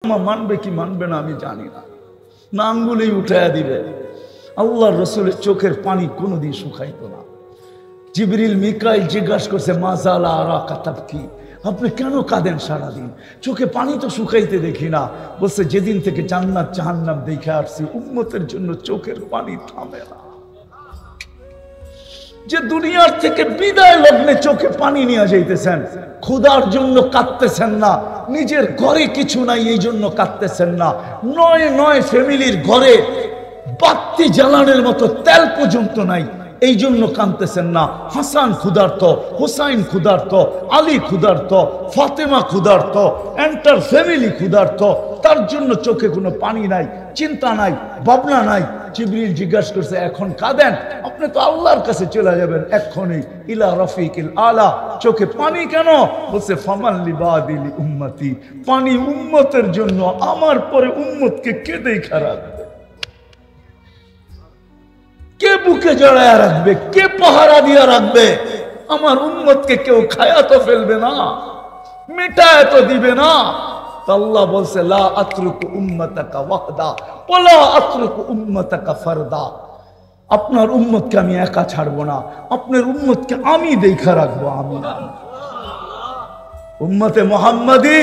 মানবে কি মানবে না আমি জানি না, না আঙ্গুলেই উঠাইয়া দিবে। আল্লাহর রসুলের চোখের পানি কোনোদিন শুকাইতো না। জিবরিল মিকাইল জিজ্ঞাসা করছে মাজালা আরা কাতাব কি, আপনি কেন কাঁদেন সারাদিন, চোখে পানি তো শুকাইতে দেখি না। বলছে যেদিন থেকে জান্নাত জাহান্নাম দেখে আসছি উম্মতের জন্য চোখের পানি থামে না। যে দুনিয়ার থেকে বিদায় লগ্নে চোখে পানি নিয়ে যাইতেছেন, ক্ষুধার জন্য কাঁদতেছেন না, নিজের ঘরে কিছু নাই এই জন্য কাঁদতেছেন না, নয় নয় ফ্যামিলির ঘরে বাতি জ্বালানোর মতো তেল পর্যন্ত নাই এই জন্য কাঁদতেছেন না। হাসান ক্ষুধার্ত, হুসাইন ক্ষুধার্ত, আলী ক্ষুধার্ত, ফাতেমা ক্ষুধার্ত, এন্টার ফ্যামিলি ক্ষুধার্ত, তার জন্য চোখে কোনো পানি নাই, চিন্তা নাই, ভাবনা নাই। জিবরিল জিজ্ঞাসা করছে এখন কাঁদেন, আপনি তো আল্লাহর কাছে চলে যাবেন এক্ষুনি, ইলা রফিকিল আলা, চোখে পানি কেন? বলছে ফামান লিবাদিলি উম্মতি, পানি উম্মতের জন্য, আমার পরে উম্মতকে কে দেখা রাখবে, কে বুকে জড়ায়া রাখবে, কে পাহারা দিয়া রাখবে? আমার উম্মতকে কেউ খায়া তো ফেলবে না, মিটায় তো দিবে না। আল্লাহ বলছে লা আতরুকু উম্মাতাকা ওয়াহদা ওয়ালা আতরুকু উম্মাতাকা ফারদা, আপনার উম্মতকে আমি একা ছাড়বো না, আপনার উম্মতকে আমি দেখা রাখবো। আমি উম্মতে মুহাম্মাদি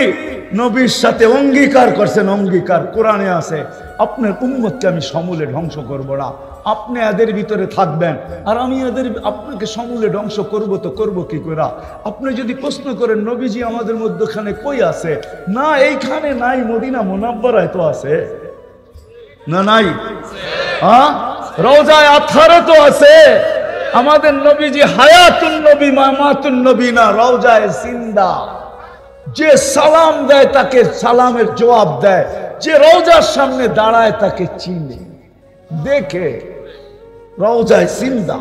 নবীর সাথে অঙ্গীকার করছেন, অঙ্গীকার কোরআনে আছে, আপনার উম্মতকে আমি সমূলে ধ্বংস করব না, আপনি এদের ভিতরে থাকবেন আর আমি এদের আপনাকে সমূলে ধ্বংস করব। তো করব কি করে? আপনি যদি প্রশ্ন করেন নবীজি আমাদের মধ্যখানে কই আছে, না এইখানে নাই, মদিনা মুনাব্বারায় তো আছে না, নাই? হ্যাঁ, রওজায়ে আতহারে তো আছে। আমাদের নবীজি হায়াতুন নবী মামাতুন নবী না, রওজায়ে জিন্দা। যে সালাম দেয় তাকে সালামের জবাব দেয়, যে রওজার সামনে দাঁড়ায় তাকে চিনে দেখে, রওজায়ে জিন্দা।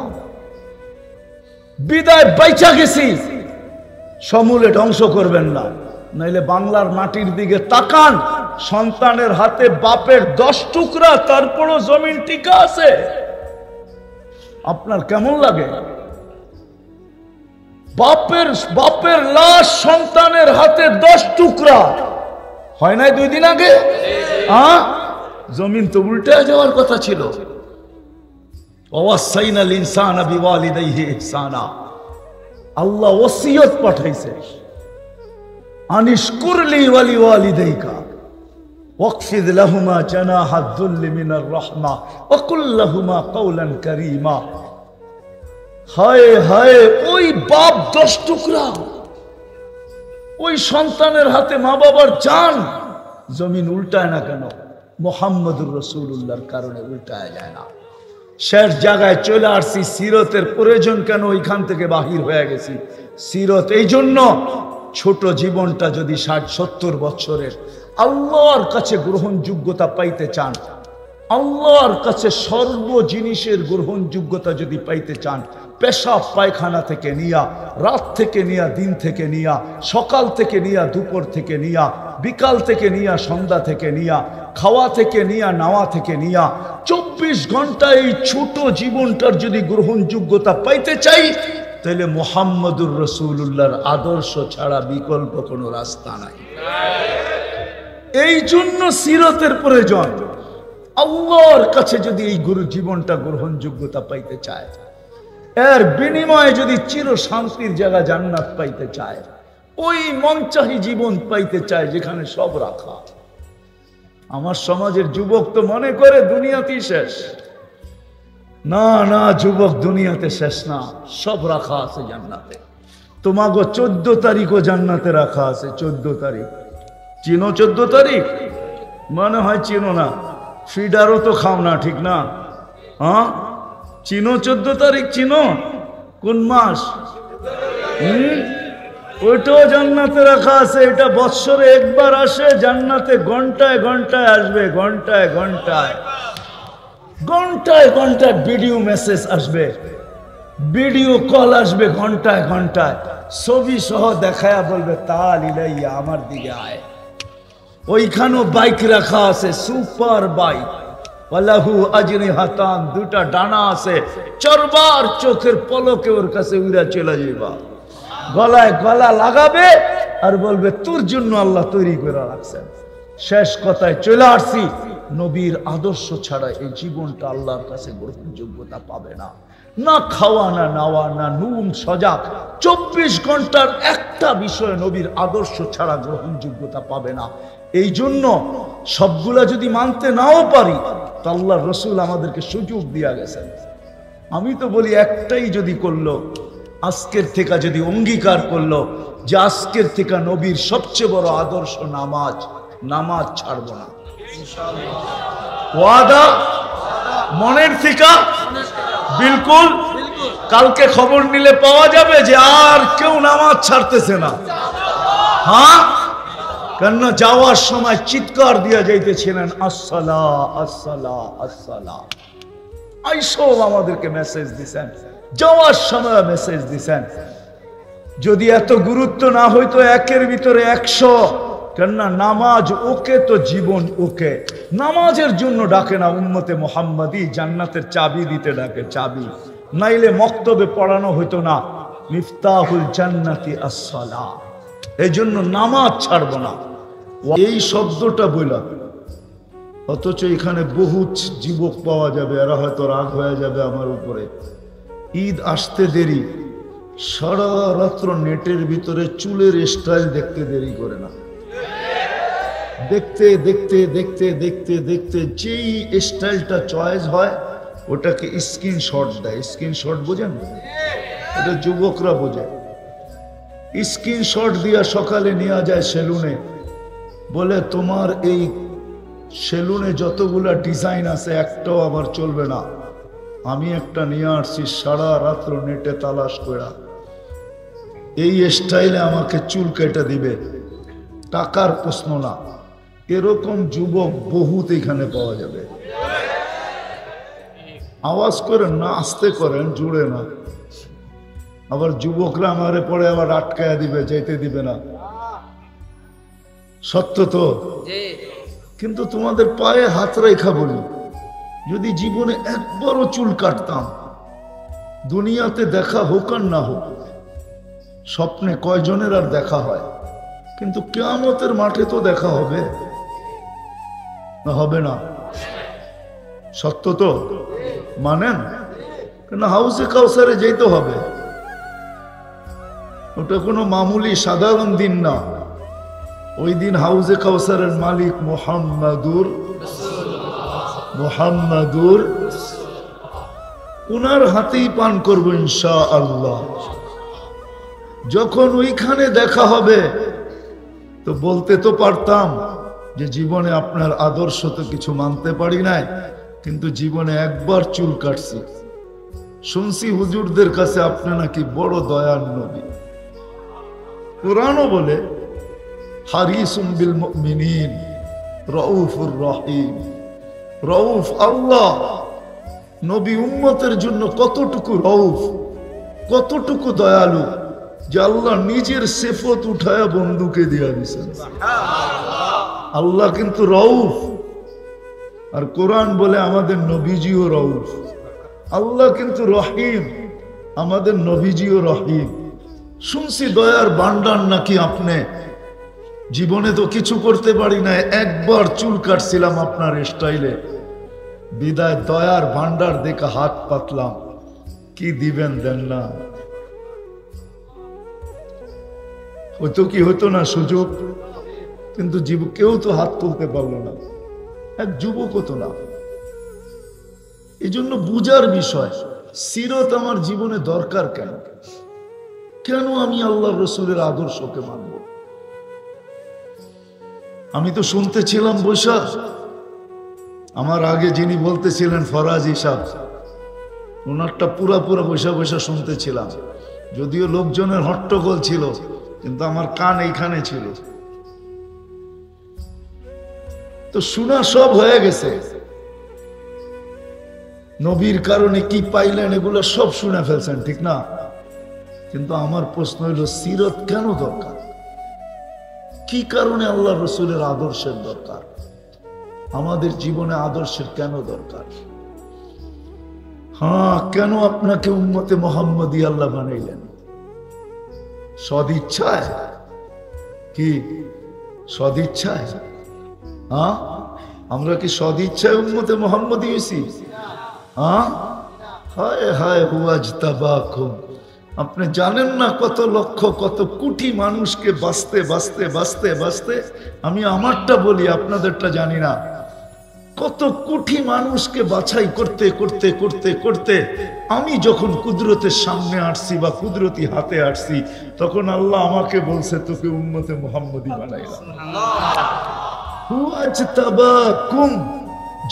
বিদায় বাইচা গেছি, সমূলে ধ্বংস করবেন না, নাইলে বাংলার মাটির দিকে তাকান, সন্তানের হাতে বাপের 10 টুকরা, তারপরও জমিন টিকা আছে, আপনার কেমন লাগে? বাপের লাশ সন্তানের হাতে 10 টুকরা, হয় নাই 2 দিন আগে? জমিন তো উল্টে যাওয়ার কথা ছিল। ওয়াসাইনাল ইনসানা বিওয়ালিদাইহি ইহসানা, আল্লাহ ওসিয়ত পাঠাইছে, আনিশকুরলি ওয়ালি ওয়ালিদাইকা ওয়াকফিদ লাহুমা জানাহাদ যুল্লি মিনার রাহমা ওয়া কুল লাহুমা কওলান কারীমা। হায় হায়, ওই বাপ 10 টুকরা, ওই সন্তানের হাতে মা বাবার জান, জমিন উল্টায় না কেন? মুহাম্মদুর রাসূলুল্লাহর কারণে উল্টায় যায় না। শেষ জায়গায় চলে আসছি, সিরতের প্রয়োজন কেন ওইখান থেকে বাহির হয়ে গেছি। সিরত এই জন্য, ছোট জীবনটা যদি 60-70 বছরের আল্লাহর কাছে গ্রহণযোগ্যতা পাইতে চান, আল্লাহর কাছে সর্ব জিনিসের গ্রহণযোগ্যতা যদি পাইতে চান, পেশাব পায়খানা থেকে নিয়া, রাত থেকে নিয়া, দিন থেকে নিয়া, সকাল থেকে নিয়া, দুপুর থেকে নিয়া, বিকাল থেকে নিয়া, সন্ধ্যা থেকে নিয়া, খাওয়া থেকে নিয়া, নাওয়া থেকে নিয়া, 24 ঘন্টা এই ছোট জীবনটার যদি গ্রহণযোগ্যতা পাইতে চাই, তাহলে মুহাম্মদুর রাসূলুল্লাহর আদর্শ ছাড়া বিকল্প কোনো রাস্তা নাই। এই জন্য সিরতের প্রয়োজন। আল্লাহর কাছে যদি এই জীবনটা গ্রহণযোগ্যতা পাইতে চায়, এর বিনিময়ে যদি চির শান্তির জায়গা জান্নাত পাইতে চায়, ওই মনচাহি জীবন পাইতে চায় যেখানে সব রাখা। আমার সমাজের যুবক তো মনে করে দুনিয়াতেই শেষ। না না যুবক, দুনিয়াতে শেষ না, সব রাখা আছে জান্নাতে। তোমাগো 14 তারিখও জান্নাতে রাখা আছে। 14 তারিখ চিনো? 14 তারিখ মনে হয় চিনো না, ফিডারও তো খাও না, ঠিক না? হ্যাঁ, চিনো 14 তারিখ? চিনো কোন মাস? ওইটাও জান্নাতে রাখা আছে। এটা বৎসরে একবার আসে, জান্নাতে ঘন্টায় ঘন্টায় আসবে, ঘন্টায় ঘন্টায়, ঘন্টায় ঘন্টায় ভিডিও মেসেজ আসবে, ভিডিও কল আসবে, ঘন্টায় ঘন্টায় ছবি সহ দেখায়া বলবে তাল ইলাইয়া, আমার দিকে আয়। ওইখানেও বাইক রাখা আছে, সুপার বাইক, ওয়ালাহু আজনিহাতান, 2টা ডানা আছে, চরবার চোখের পলকে ওর কাছে উড়া চলে যাবা, গলায় গলা লাগাবে আর বলবে তোর জন্য আল্লাহ তৈরি করে রাখছেন। শেষ কথায় চলে আসছি, নবীর আদর্শ ছাড়া এই জীবনটা আল্লাহর কাছে গ্রহণযোগ্যতা পাবে না। না খাওয়া, না নাওয়া, না নুন সজাগ, 24 ঘন্টার একটা বিষয় নবীর আদর্শ ছাড়া গ্রহণযোগ্যতা পাবে না। এই জন্য সবগুলা যদি মানতে নাও পারি, তো আল্লাহর রসুল আমাদেরকে সুযোগ দিয়া গেছেন। আমি তো বলি একটাই যদি করলো, আজকের থেকে যদি অঙ্গীকার করলো যে আজকের থেকে নবীর সবচেয়ে বড় আদর্শ নামাজ, নামাজ ছাড়বো না। ওয়াদা মনের থেকে বিলকুল। কালকে খবর নিলে পাওয়া যাবে যে আর কেউ নামাজ ছাড়তেছে না। হ্যাঁ, কেননা যাওয়ার সময় চিৎকার দিয়া যাইতেছিলেন আসসালা আসসালা আসসালা। আইসব আমাদেরকে মেসেজ দিছেন, যাওয়ার সময় মেসেজ দিছেন। যদি এত গুরুত্ব না হইতো একের ভিতরে 100, কেননা নামাজ ওকে তো জীবন ওকে। নামাজের জন্য ডাকে না উম্মতে মুহাম্মাদি, জান্নাতের চাবি দিতে ডাকে, চাবি। নাইলে মক্তবে পড়ানো হইতো না মিফতাহুল জান্নাতি আসসালাহ। এই জন্য নামাজ ছাড়ব না, এই শব্দটা বইলা। অথচ এখানে বহুত যুবক পাওয়া যাবে, এরা হয়তো রাগ হয়ে যাবে আমার উপরে। ঈদ আসতে দেরি, সারা রাত্র নেটের ভিতরে চুলের স্টাইল দেখতে দেরি করে না। দেখতে দেখতে দেখতে দেখতে দেখতে যেই স্টাইলটা চয়েস হয় ওটাকে স্ক্রিনশট দেয়। স্ক্রিনশট বোঝেন? এটা যুবকরা বোঝে। স্ক্রিনশট দিয়া সকালে নিয়ে যায় সেলুনে, বলে তোমার এই সেলুনে যতগুলা ডিজাইন আছে একটাও আবার চলবে না, আমি একটা নিয়ে আসছি সারা রাত্র নেটে তালাশ করা, এই স্টাইলে আমাকে চুল কেটে দিবে, টাকার প্রশ্ন না। এরকম যুবক বহুত এখানে পাওয়া যাবে। আওয়াজ করেন না, আস্তে করেন, জুড়ে না। আবার যুবকরা আমারে পরে আবার আটকায়া দিবে, যেতে দিবে না। সত্য তো? কিন্তু তোমাদের পায়ে হাত রেখা বলি, যদি জীবনে একবারও চুল কাটতাম, দুনিয়াতে দেখা হোক আর না হোক, স্বপ্নে কয়জনের আর দেখা হয়, কিন্তু কিয়ামতের মাঠে তো দেখা হবে না? হবে না? সত্য তো? মানেন? কেন হাউজে কাউসারে যেতে হবে, ওটা কোনো মামুলি সাধারণ দিন না। ওই দিন হাউজে কাউসারের মালিক মুহাম্মাদুর উনার হাতেই পান করবো ইনশাআল্লাহ। যখন ওইখানে দেখা হবে তো বলতে তো পারতাম যে জীবনে আপনার আদর্শ তো কিছু মানতে পারি নাই, কিন্তু জীবনে একবার চুল কাটছি। শুনছি হুজুরদের কাছে আপনি নাকি বড় দয়ার নবী। কোরআনও বলে হারিসুম বিল মুমিনিন রাউফুর রহিম। রউফ আল্লাহ, নবী উম্মতের জন্য কতটুকু রউফ, কতটুকু দয়ালু, যে আল্লাহ নিজের সিফত উঠায়া বন্ধুকে দিয়া দিয়েছেন। আল্লাহ কিন্তু রউফ, আর কোরআন বলে আমাদের নবীজিও রউফ। আল্লাহ কিন্তু রহিম, আমাদের নবীজিও রহিম। শুনছি দয়ার ভান্ডার নাকি আপনি। জীবনে তো কিছু করতে পারি না, একবার চুল কাটছিলাম আপনার স্টাইলে, বিদায় দয়ার ভান্ডার দেখে হাত পাতলাম, কি দিবেন দেন না। হয়তো কি হতো না সুযোগ, কিন্তু কেউ তো হাত তুলতে পারলো না, এক যুবকও তো না। এই জন্য বুঝার বিষয়, সিরত আমার জীবনে দরকার কেন? কেন আমি আল্লাহ রসুলের আদর্শকে মানব? আমি তো শুনতেছিলাম বৈশা, আমার আগে যিনি বলতেছিলেন ফরাজি সাহেব, ওনারটা পুরা বৈশা বৈশা শুনতেছিলাম। যদিও লোকজনের হট্টগোল ছিল, কিন্তু আমার কান এইখানে ছিল। তো শোনা সব হয়ে গেছে, নবীর কারণে কি পাইলেন এগুলো সব শুনে ফেলছেন, ঠিক না? কিন্তু আমার প্রশ্ন হইল, সিরত কেন দরকার? কি কারণে আল্লাহ রসুলের আদর্শের দরকার? আমাদের জীবনে আদর্শের কেন দরকার? হ্যাঁ, কেন আপনাকে উম্মতে মুহাম্মদী আল্লাহ বানাইলেন? সদিচ্ছায়? কি সদিচ্ছায়? হ্যাঁ, আমরা কি সদিচ্ছায় উম্মতে মুহাম্মদী হইছি? হ্যাঁ, হায় হায় হুয়াজতাবাকুম। আপনি জানেন না কত লক্ষ কত কোটি মানুষকে বাঁচতে বাঁচতে বাঁচতে বাঁচতে, আমি আমারটা বলি আপনাদেরটা জানি না, কত কোটি মানুষকে বাছাই করতে করতে করতে করতে আমি যখন কুদরতের সামনে আসছি বা কুদরতি হাতে আসছি, তখন আল্লাহ আমাকে বলছে তোকে উম্মতে মুহাম্মদী বানাইলাম। হুয়াজতাবাকুম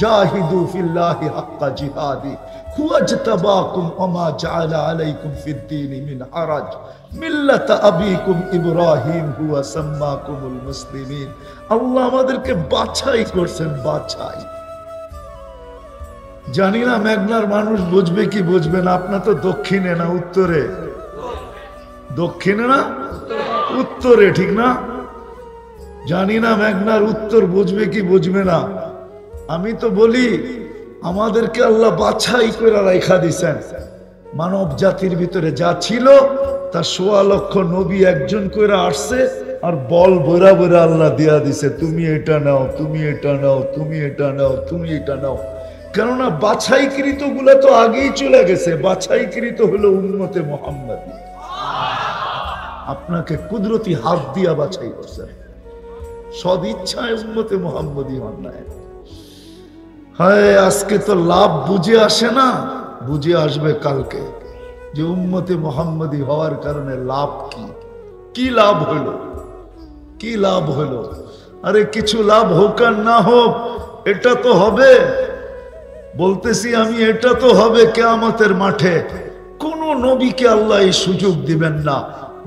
জাহিদু ফিল্লাহি হাক্কা জিহাদি হুয়াজতাবাকুম ওমা জাআলা আলাইকুম ফিদ্দীনি মিন হারাজ মিল্লাতা আবিকুম ইব্রাহিম হুয়া সাম্মাকুমুল মুসলিমিন। আল্লাহ আমাদেরকে বাছাই করছেন, বাছাই। জানি না মেঘনার মানুষ বুঝবে কি বুঝবে না। আপনার তো দক্ষিণে না উত্তরে? দক্ষিণে না উত্তরে, ঠিক না? জানি না মেঘনার উত্তর বুঝবে কি বুঝবে না। আমি তো বলি আমাদেরকে আল্লাহ বাছাই করে রাখা দিছেন। মানব জাতির ভিতরে যা ছিল তার ১৬ লক্ষ নবী একজন করে আসছে, আর বল বইরা বইরা আল্লাহ দিয়া দিছে, তুমি এটা নাও, তুমি এটা নাও, তুমি এটা নাও, তুমি এটা নাও। কেননা বাছাইকৃত গুলা তো আগেই চলে গেছে। বাছাইকৃত হলো উম্মতে মুহাম্মদী। আপনাকে কুদরতি হাত দিয়া বাছাই করছেন, সদিচ্ছায় উম্মতে মুহাম্মদী হন নাই। হায়, আজকে তো লাভ বুঝে আসে না, বুঝে আসবে কালকে যে উম্মতে মুহাম্মদী হওয়ার কারণে লাভ কি। কি লাভ হলো, কি লাভ হলো? আরে কিছু লাভ হোক আর না হোক, এটা তো হবে। বলতেছি আমি, এটা তো হবে কিয়ামতের মাঠে। কোন নবীকে আল্লাহ এই সুযোগ দিবেন না,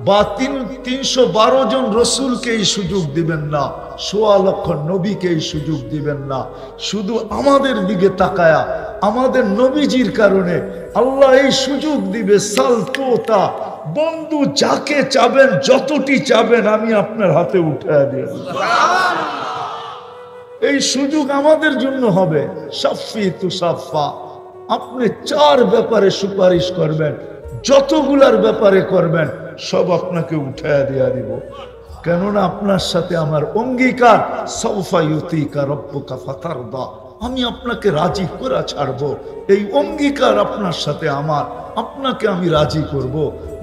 বা ৩১২ জন রসুলকে এই সুযোগ দিবেন না, ১৬ লক্ষ নবীকে এই সুযোগ দিবেন না। শুধু আমাদের দিকে তাকায়া আমাদের নবীজির কারণে আল্লাহ এই সুযোগ দিবে। সালতোতা, বন্ধু যাকে চাবেন, যতটি চাবেন, আমি আপনার হাতে উঠায়া দিয়ে দেব। এই সুযোগ আমাদের জন্য হবে। সাফি তুসাফা, আপনি ৪ ব্যাপারে সুপারিশ করবেন, যতগুলার ব্যাপারে করবেন সব আপনাকে উঠায়া দিয়া দিব। কেননা আপনার সাথে আমার অঙ্গীকার, সাউফা ইউতিকা রব্বুকা ফাতারদা, আমি আপনাকে রাজি করে ছাড়বো। এই অঙ্গীকার আপনার সাথে আমার, আপনাকে আমি রাজি করব,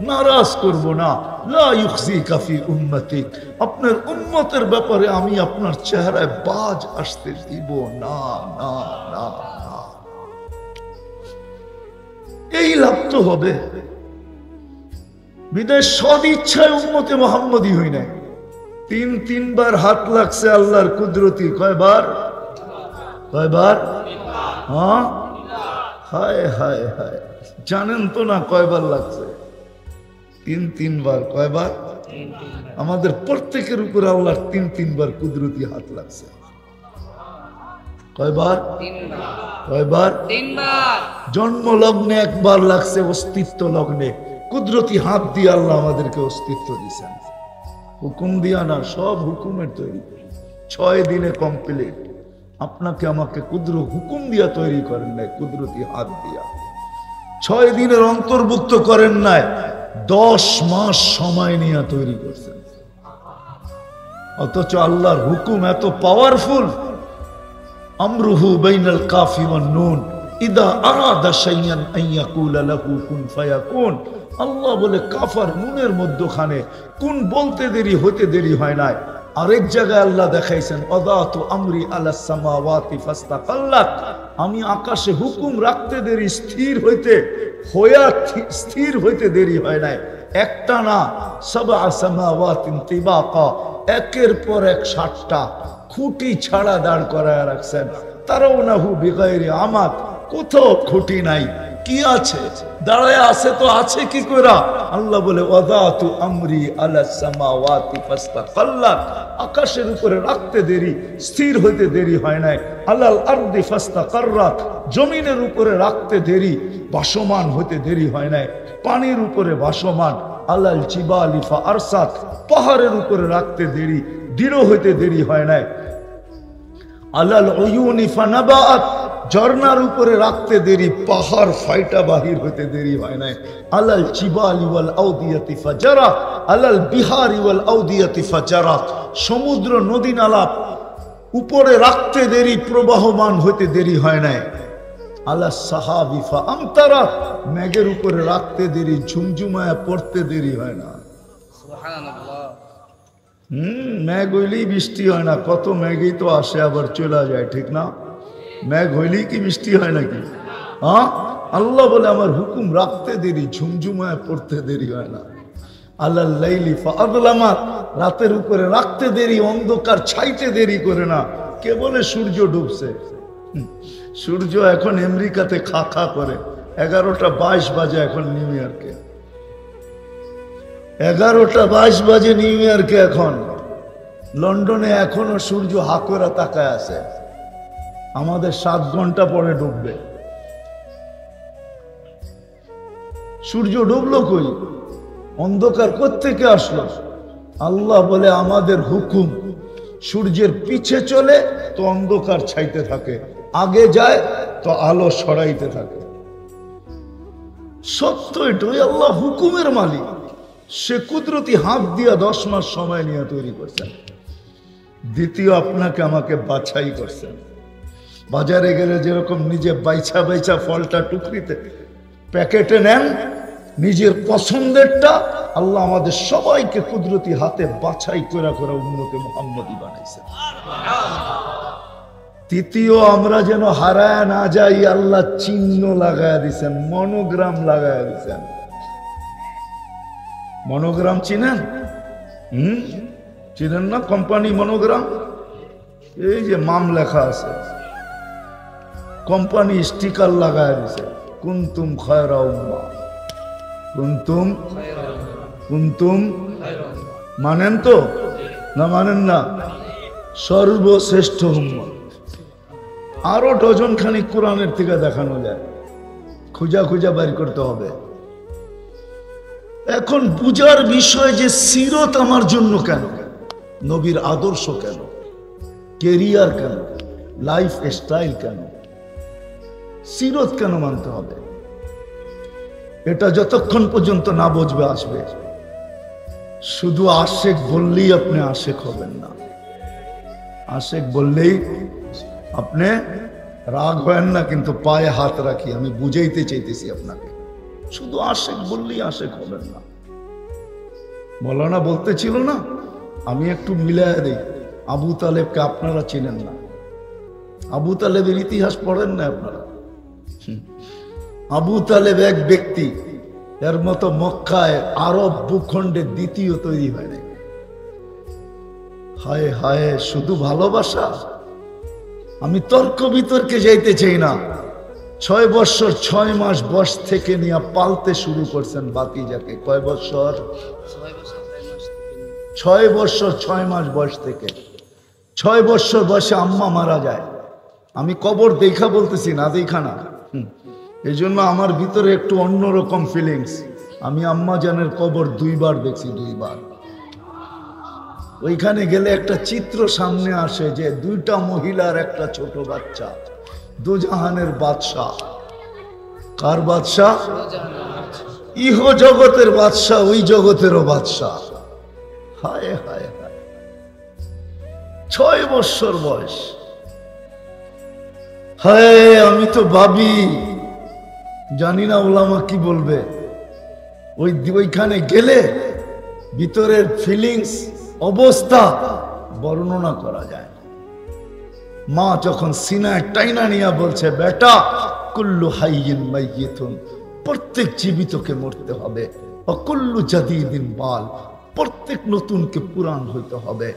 নারাজ করব না। লা ইউখজিকা ফি উম্মতিক, আপনার উম্মতের ব্যাপারে আমি আপনার চেহারায় বাজ আসতে দিব না, না, না, না। এই লাভ তো হবে। বিদেশ সদিচ্ছায় উম্মতে মুহাম্মদী হই নাই। ৩বার হাত লাগছে আল্লাহর কুদরতি। কয়বার? কয়বার? হ্যাঁ, হায় হায় হায়, জানেন তো না কয়বার লাগছে? ৩বার। কয়বার? আমাদের প্রত্যেকের উপরে আল্লাহর ৩বার কুদরতি হাত লাগছে। কয়বার? কয়বার? ৩বার। জন্ম লগ্নে একবার লাগছে, অস্তিত্ব লগ্নে কুদরতি হাত দিয়ে আল্লাহ আমাদেরকে অস্তিত্ব দিয়েছেন। হুকুম দিয়া না, সব হুকুমের তৈরি। ৬ দিনে কমপ্লিট। আপনাকে আমাকে হুকুম দিয়া তৈরি করেন নাই, কুদরতি হাত দিয়া। ৬ দিনের অন্তর্ভুক্ত করেন নাই, 10 মাস সময় নিয়ে তৈরি করছেন। অথচ আল্লাহর হুকুম এত পাওয়ারফুল। আমরুহু বাইনাল কাফি ওয়ান নুন ইদা আরাদা শাইয়ান আন ইয়াকুলা লাহু কুন ফায়াকুন। আল্লাহ বলে কাফার নুনের মধ্যখানে কোন বলতে দেরি হতে দেরি হয় নাই। আরেক জায়গায় আল্লাহ দেখাইছেন ওয়াদাতু আমরি আলাস সামাওয়াতি ফাস্তাকাল্লাত, আমি আকাশে হুকুম রাখতে দেরি স্থির হইতে দেরি হয় নাই। একটা না, সাবআ সামাওয়াতিন তিবাকা, একের পর এক 7টা খুঁটি ছাড়া দাঁড় করায় রাখছেন। তারাউনাহু বিগাইরি আমাদ, কোথাও খুঁটি নাই। কি আছে? দাঁড়ায় আছে তো আছে কি কইরা? আল্লাহ বলে ওয়াদাতু আমরি আলাস সামাওয়াতি ফাস্তাকাল্লাত, আকাশের উপরে রাখতে দেরি, স্থির হইতে দেরি হয় নাই। আলাল আরদি ফাস্তাকাররাত, জমিনের উপরে রাখতে দেরি, ভাসমান হইতে দেরি হয় নাই। পানির উপরে ভাসমান। আলাল জিবালি ফাআরসাত, পাহাড়ের উপরে রাখতে দেরি, দৃঢ় হইতে দেরি হয় নাই। আলাল উয়ুনি ফানাবাত, ঝর্ণার উপরে রাখতে দেরি, পাহাড় ফাইটা বাহির হইতে দেরি হয় নাই। আলাল জিবালি ওয়াল আউদিয়াতি ফাজারাত, আলাল বিহারি ওয়াল আউদিয়াতি ফাজারাত, সমুদ্র নদী নালা উপরে রাখতে দেরি, প্রবাহমান হইতে দেরি হয় নাই। আলা সাহাবি ফাআমতারাত, মেঘের উপরে রাখতে দেরি, ঝুমঝুমায়া পড়তে দেরি হয় না। সুবহানাল্লাহ। মেঘ হইলেই বৃষ্টি হয় না, কত মেঘই তো আসে আবার চলে যায়, ঠিক না? মেঘ হইলেই কি বৃষ্টি হয় নাকি? হ্যাঁ, আল্লাহ বলে আমার হুকুম রাখতে দেরি, ঝুমঝুমায় পড়তে দেরি হয় না। আল্লাহ লাইলি ফাআযলামাত, রাতের উপরে রাখতে দেরি, অন্ধকার ছাইতে দেরি করে না। কে বলে সূর্য ডুবছে? সূর্য এখন আমেরিকাতে খা খা করে, 11:22 বাজে এখন নিউ ইয়র্কে, 11:22 বাজে নিউ ইয়র্কে। এখন লন্ডনে এখনো সূর্য হাকরা তাকায় আছে, আমাদের 7 ঘন্টা পরে ডুববে। সূর্য ডুবলো কই? অন্ধকার কোত্থেকে আসলো? আল্লাহ বলে আমাদের হুকুম, সূর্যের পিছে চলে তো অন্ধকার ছাইতে থাকে, আগে যায় তো আলো সরাইতে থাকে। সত্য এটাই, আল্লাহ হুকুমের মালিক। সে কুদরতি হাত দিয়া 10 মাস সময় নিয়ে তৈরি করছেন। দ্বিতীয়, আপনাকে আমাকে বাছাই করছেন। বাজারে গেলে যেরকম নিজে বাইছা বাইছা ফলটা টুকরিতে প্যাকেটে নেন, নিজের পছন্দেরটা, আল্লাহ আমাদের সবাইকে কুদরতি হাতে বাছাই করে করে উম্মতে মুহাম্মদী বানাইছেন। তৃতীয়, আমরা যেন হারায় না যাই, আল্লাহ চিহ্ন লাগায় দিছেন, মনোগ্রাম লাগায় দিছেন। মনোগ্রাম চিনেন? চিনেন না? কোম্পানি মনোগ্রাম, এই যে মাম লেখা আছে, কোম্পানি স্টিকার লাগায় দিছে, কুনতুম খায়রা উম্মাহ, কুনতুম কুনতুম। মানেন তো না? মানেন না? সর্বশ্রেষ্ঠ উম্মত। আরো ডজন খানিক কোরআনের থেকে দেখানো যায়, খুঁজা খুঁজা বের করতে হবে। এখন বুঝার বিষয় যে সিরত আমার জন্য কেন, নবীর আদর্শ কেন, কেরিয়ার কেন, লাইফ স্টাইল কেন, সিরত কেন মানতে হবে, এটা যতক্ষণ পর্যন্ত না বুঝবে আসবে। শুধু আশেক বললেই আপনি আশেক হবেন না। আশেক বললেই আপনি রাগ হবেন না, কিন্তু পায়ে হাত রাখি, আমি বুঝাইতে চাইতেছি আপনাকে। শুধু আশেক বললেই আশেক হবেন না। মৌলানা বলতেছিল না, আমি একটু মিলাইয়া দিই, আবু তালেবকে আপনারা চিনেন না, আবু তালেবের ইতিহাস পড়েন না আপনারা। আবু তালেব এক ব্যক্তি, এর মতো মক্কায় আরব ভূখণ্ডে দ্বিতীয় তৈরি হয় নাই। হায় হায়, শুধু ভালোবাসা। আমি তর্ক বিতর্কে যাইতে চাই না। 6 বছর 6 মাস বয়স থেকে নিয়ে পালতে শুরু করছেন বাকি যাকে। কয় বছর? 6 বছর 6 মাস বয়স থেকে। 6 বছর বয়সে আম্মা মারা যায়। আমি কবর দেখা বলতেছি না, দেখা না। এই জন্য আমার ভিতরে একটু অন্যরকম ফিলিংস। আমি আম্মা জানের কবর 2 বার দেখছি, 2 বার। ওইখানে গেলে একটা চিত্র সামনে আসে যে 2টা মহিলার একটা ছোট বাচ্চা, দুজাহানের বাদশাহ। কার বাদশাহ? ইহ জগতের বাদশাহ, ওই জগতেরও বাদশাহ। হায় হায় হায়, 6 বছর বয়স। হায়, আমি তো ভাবি, জানি না ওলামা কি বলবে। ওইখানে গেলে ভিতরের ফিলিংস, অবস্থা বর্ণনা করা যায়। মা যখন সিনায় টাইনা নিয়া বলছে, বেটা কুল্লু হাইয়িন মাইয়িতুন, প্রত্যেক জীবিতকে মরতে হবে, কুল্লু জাদিদিন বাল, প্রত্যেক নতুনকে পুরান হইতে হবে।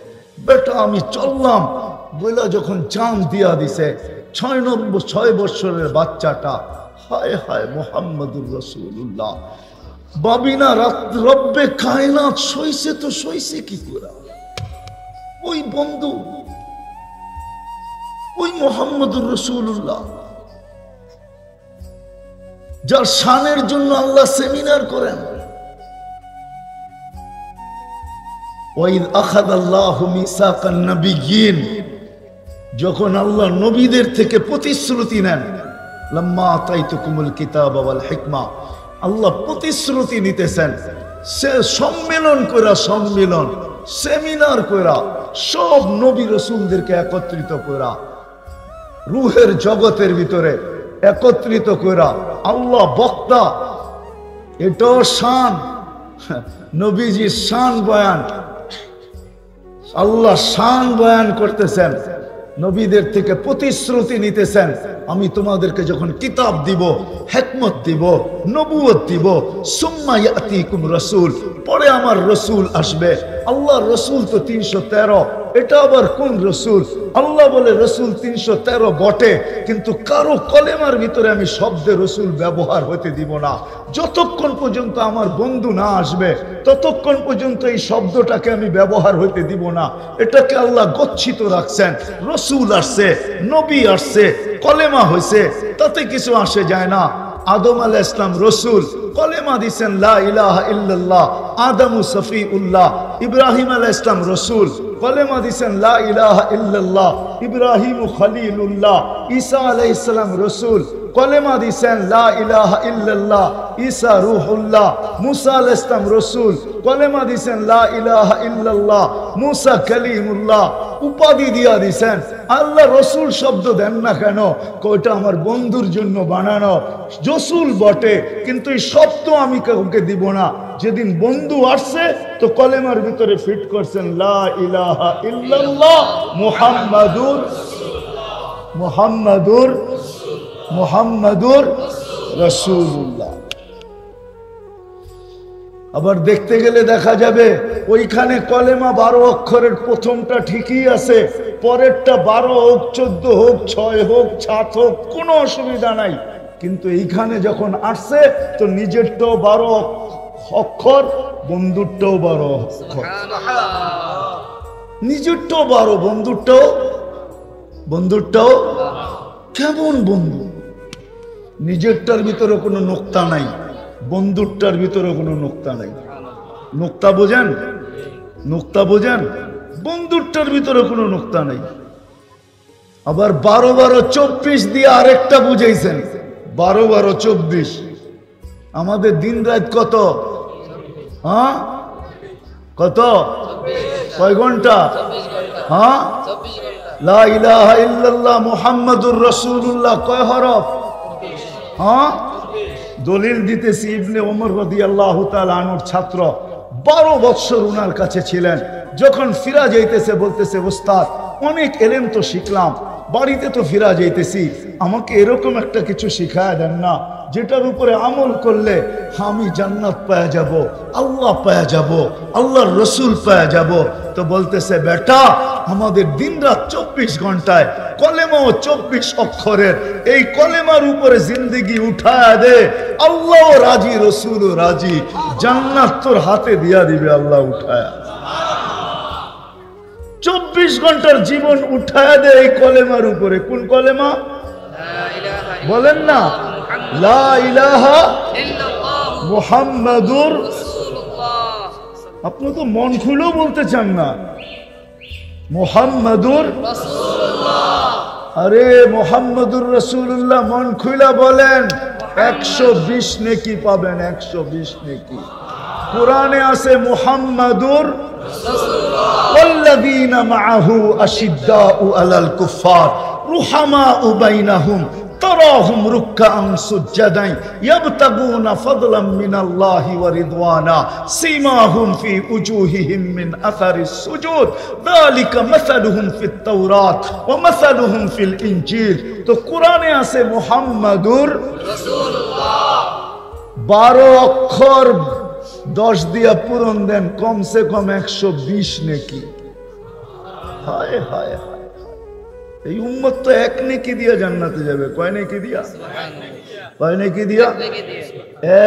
বেটা আমি চললাম বইলা যখন জান দিয়া দিছে, 6 বছরের বাচ্চাটা, হায় হায় মুহাম্মদুর রাসূলুল্লাহ। বাবিনা রব্বে কায়নাত সইছে তো সইছে কি করে? ওই বন্ধু, ওই মুহাম্মদুর রাসূলুল্লাহ, যার শানের জন্য আল্লাহ সেমিনার করেন। ওয়াইদ আখাযাল্লাহু মিসাকান নাবিয়্যিন, যখন আল্লাহ নবীদের থেকে প্রতিশ্রুতি নেন, লাম্মা আতাইতুকুমুল কিতাবা ওয়াল হিকমা, আল্লাহ প্রতিশ্রুতি নিতেছেন। সে সম্মেলন কইরা, সম্মেলন সেমিনার কইরা সব নবী রসুলদেরকে একত্রিত করা, রুহের জগতের ভিতরে একত্রিত করা, আল্লাহ বক্তা, এটাও শান, নবীজির শান বয়ান, আল্লাহ শান বয়ান করতেছেন, নবীদের থেকে প্রতিশ্রুতি নিতেছেন, আমি তোমাদেরকে যখন কিতাব দিব, হিকমত দিব, নবুয়ত দিব, সুম্মা ইয়াতিকুম রাসূল, পরে আমার রসুল আসবে। আল্লাহর রসুল তো 313, এটা আবার কোন রসুল? আল্লাহ বলে রসুল 313 বটে, কিন্তু কারো কলেমার ভিতরে আমি শব্দে রসুল ব্যবহার হতে দিব না। যতক্ষণ পর্যন্ত আমার বন্ধু না আসবে ততক্ষণ পর্যন্ত এই শব্দটাকে আমি ব্যবহার হতে দিব না। এটাকে আল্লাহ গচ্ছিত রাখছেন। রসুল আসছে, নবী আসছে, কলেমা হয়েছে, তাতে কিছু আসে যায় না। আদম আলাইহিস সালাম রসুল, কলেমা দিছেন লা ইলাহা ইল্লাল্লাহ, আদমু সফিউল্লাহ। ইব্রাহিম আলাইহিস সালাম রসুল, কলেমা দিছেন লা ইলাহা ইল্লাল্লাহ, ইব্রাহিম খলিলুল্লাহ। ঈসা আলাইহিস সালাম রসুল, কলেমা দিছেন লা ইলাহা ইল্লাল্লাহ, ঈসা রূহুল্লাহ। মুসা আলাইহিস সালাম রসুল, কলেমা দিছেন লা ইলাহা ইল্লাল্লাহ, মুসা কালিমুল্লাহ। উপাধি দিয়া দিছেন। আল্লাহ রসুল শব্দ দেন না কেন? ওটা আমার বন্ধুর জন্য বানানো, রসুল বটে, কিন্তু এই শব্দ আমি কাউকে দিব না। যেদিন বন্ধু আসছে তো কলেমার ভিতরে ফিট করছেন লা ইলাহা ইল্লাল্লাহ মুহাম্মাদুর মুহাম্মাদুর মুহাম্মাদুর রাসূলুল্লাহ। আবার দেখতে গেলে দেখা যাবে ওইখানে কলেমা 12 অক্ষরের প্রথমটা ঠিকই আছে, পরেরটা 12 হোক, 14 হোক, 6 হোক, 7 হোক, কোনো অসুবিধা নাই। কিন্তু এইখানে যখন আসছে তো নিজেরটাও 12 অক্ষর, বন্ধুরটাও 12 অক্ষর, নিজেরটাও 12, বন্ধুরটাও কেমন বন্ধু? নিজেরটার ভিতরে কোনো নোক্তা নাই, বন্ধুরটার ভিতরে কোনো নোক্তা নাই। নোক্তা বোঝেন? নোক্তা বোঝেন? বন্ধুরটার ভিতরে কোনো নোক্তা নাই। আবার 12 12 24 দিয়ে আরেকটা বুঝাইছেন, 12 12 24। আমাদের দিন রাত কত? হ্যাঁ কত? কয় ঘন্টা? হ্যাঁ, লা ইলাহা ইল্লাল্লাহ মুহাম্মাদুর রাসূলুল্লাহ কয় হরফ? হ্যাঁ, দলিল দিতেছি। ইবনে ওমর রাদিয়াল্লাহু তাআলা আনহুর ছাত্র, 12 বছর উনার কাছে ছিলেন। যখন ফিরা যাইতেছে বলতেছে, ওস্তাদ অনেক এলেম তো শিখলাম, বাড়িতে তো ফিরা যাইতেছি, আমাকে এরকম একটা কিছু শিখায় দেন না যেটার উপরে আমল করলে আমি জান্নাত পাওয়া যাব, আল্লাহ পাওয়া যাব, আল্লাহর রসুল পাওয়া যাব। তো বলতেছে, বেটা আমাদের দিন রাত 24 ঘন্টায়, কলেমাও 24 অক্ষরের, এই কলেমার উপরে জিন্দেগি উঠায় দে, আল্লাহ রাজি, রসুলও রাজি, জান্নাত তোর হাতে দিয়া দিবে আল্লাহ উঠায়। 24 ঘন্টার জীবন উঠায় দে এই কলেমার উপরে। কোন কলেমা বলেন না? লা ইলাহা মুহাম্মাদুর। আপনি তো মন খুলেও বলতে চান না মুহাম্মাদুর রাসূলুল্লাহ। আরে মুহাম্মাদুর রাসূলুল্লাহ মন খুলে বলেন, 120 নেকি পাবেন, 120 নেকি। কোরআনে আছে মুহাম্মাদুর والذين معه أشداء على الكفار رحماء بينهم تراهم ركعا سجدا يبتغون فضلا من الله ورضوانا سيماهم في وجوههم من أثر السجود ذلك مثلهم في التوراة ومثلهم في الإنجيل। তো কোরআনে আছে মুহাম্মাদুর রাসূলুল্লাহ। 12 অক্ষর 10 দিয়া পূরণ দেন, কমসে কম 120 নেকি। হায় হায় হায়, এই উম্মত তো 1 নেকি দিয়া জান্নাতে যাবে। কয় নেকি দিয়া? কয় নেকি দিয়া?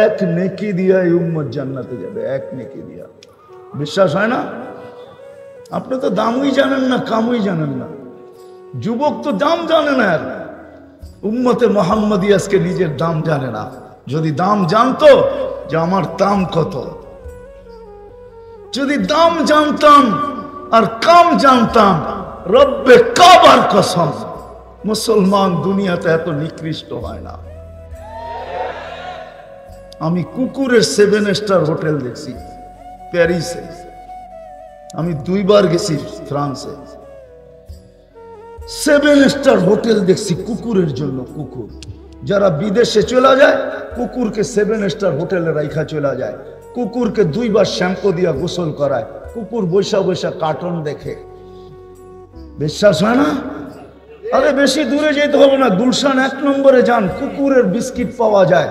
1 নেকি দিয়া এই উম্মত জান্নাতে যাবে, 1 নেকি দিয়া। বিশ্বাস হয় না? আপনি তো দামই জানেন না, কামই জানেন না। যুবক তো দাম জানে না। উম্মতে মুহাম্মদী আজকে নিজের দাম জানে না। যদি দাম জানতো যে আমার দাম কত, যদি দাম জানতাম আর কাম জানতাম, রব্বে কাবার কসম মুসলমান দুনিয়াতে এত নিকৃষ্ট হয় না। আমি কুকুরের 7 স্টার হোটেল দেখছি প্যারিসে, আমি 2 বার গেছি ফ্রান্সে, 7 স্টার হোটেল দেখছি কুকুরের জন্য। কুকুর যারা বিদেশে চলে যায়, কুকুরকে 7 স্টার হোটেলে রাইখা চলে যায়। কুকুরকে 2 বার শ্যাম্পু দিয়া গোসল করায়। কুকুর বৈশা বৈশা কার্টুন দেখে। বিশ্বাস হয় না? আরে বেশি দূরে যেতে হবে না, গুলশান 1 নম্বরে যান, কুকুরের বিস্কিট পাওয়া যায়।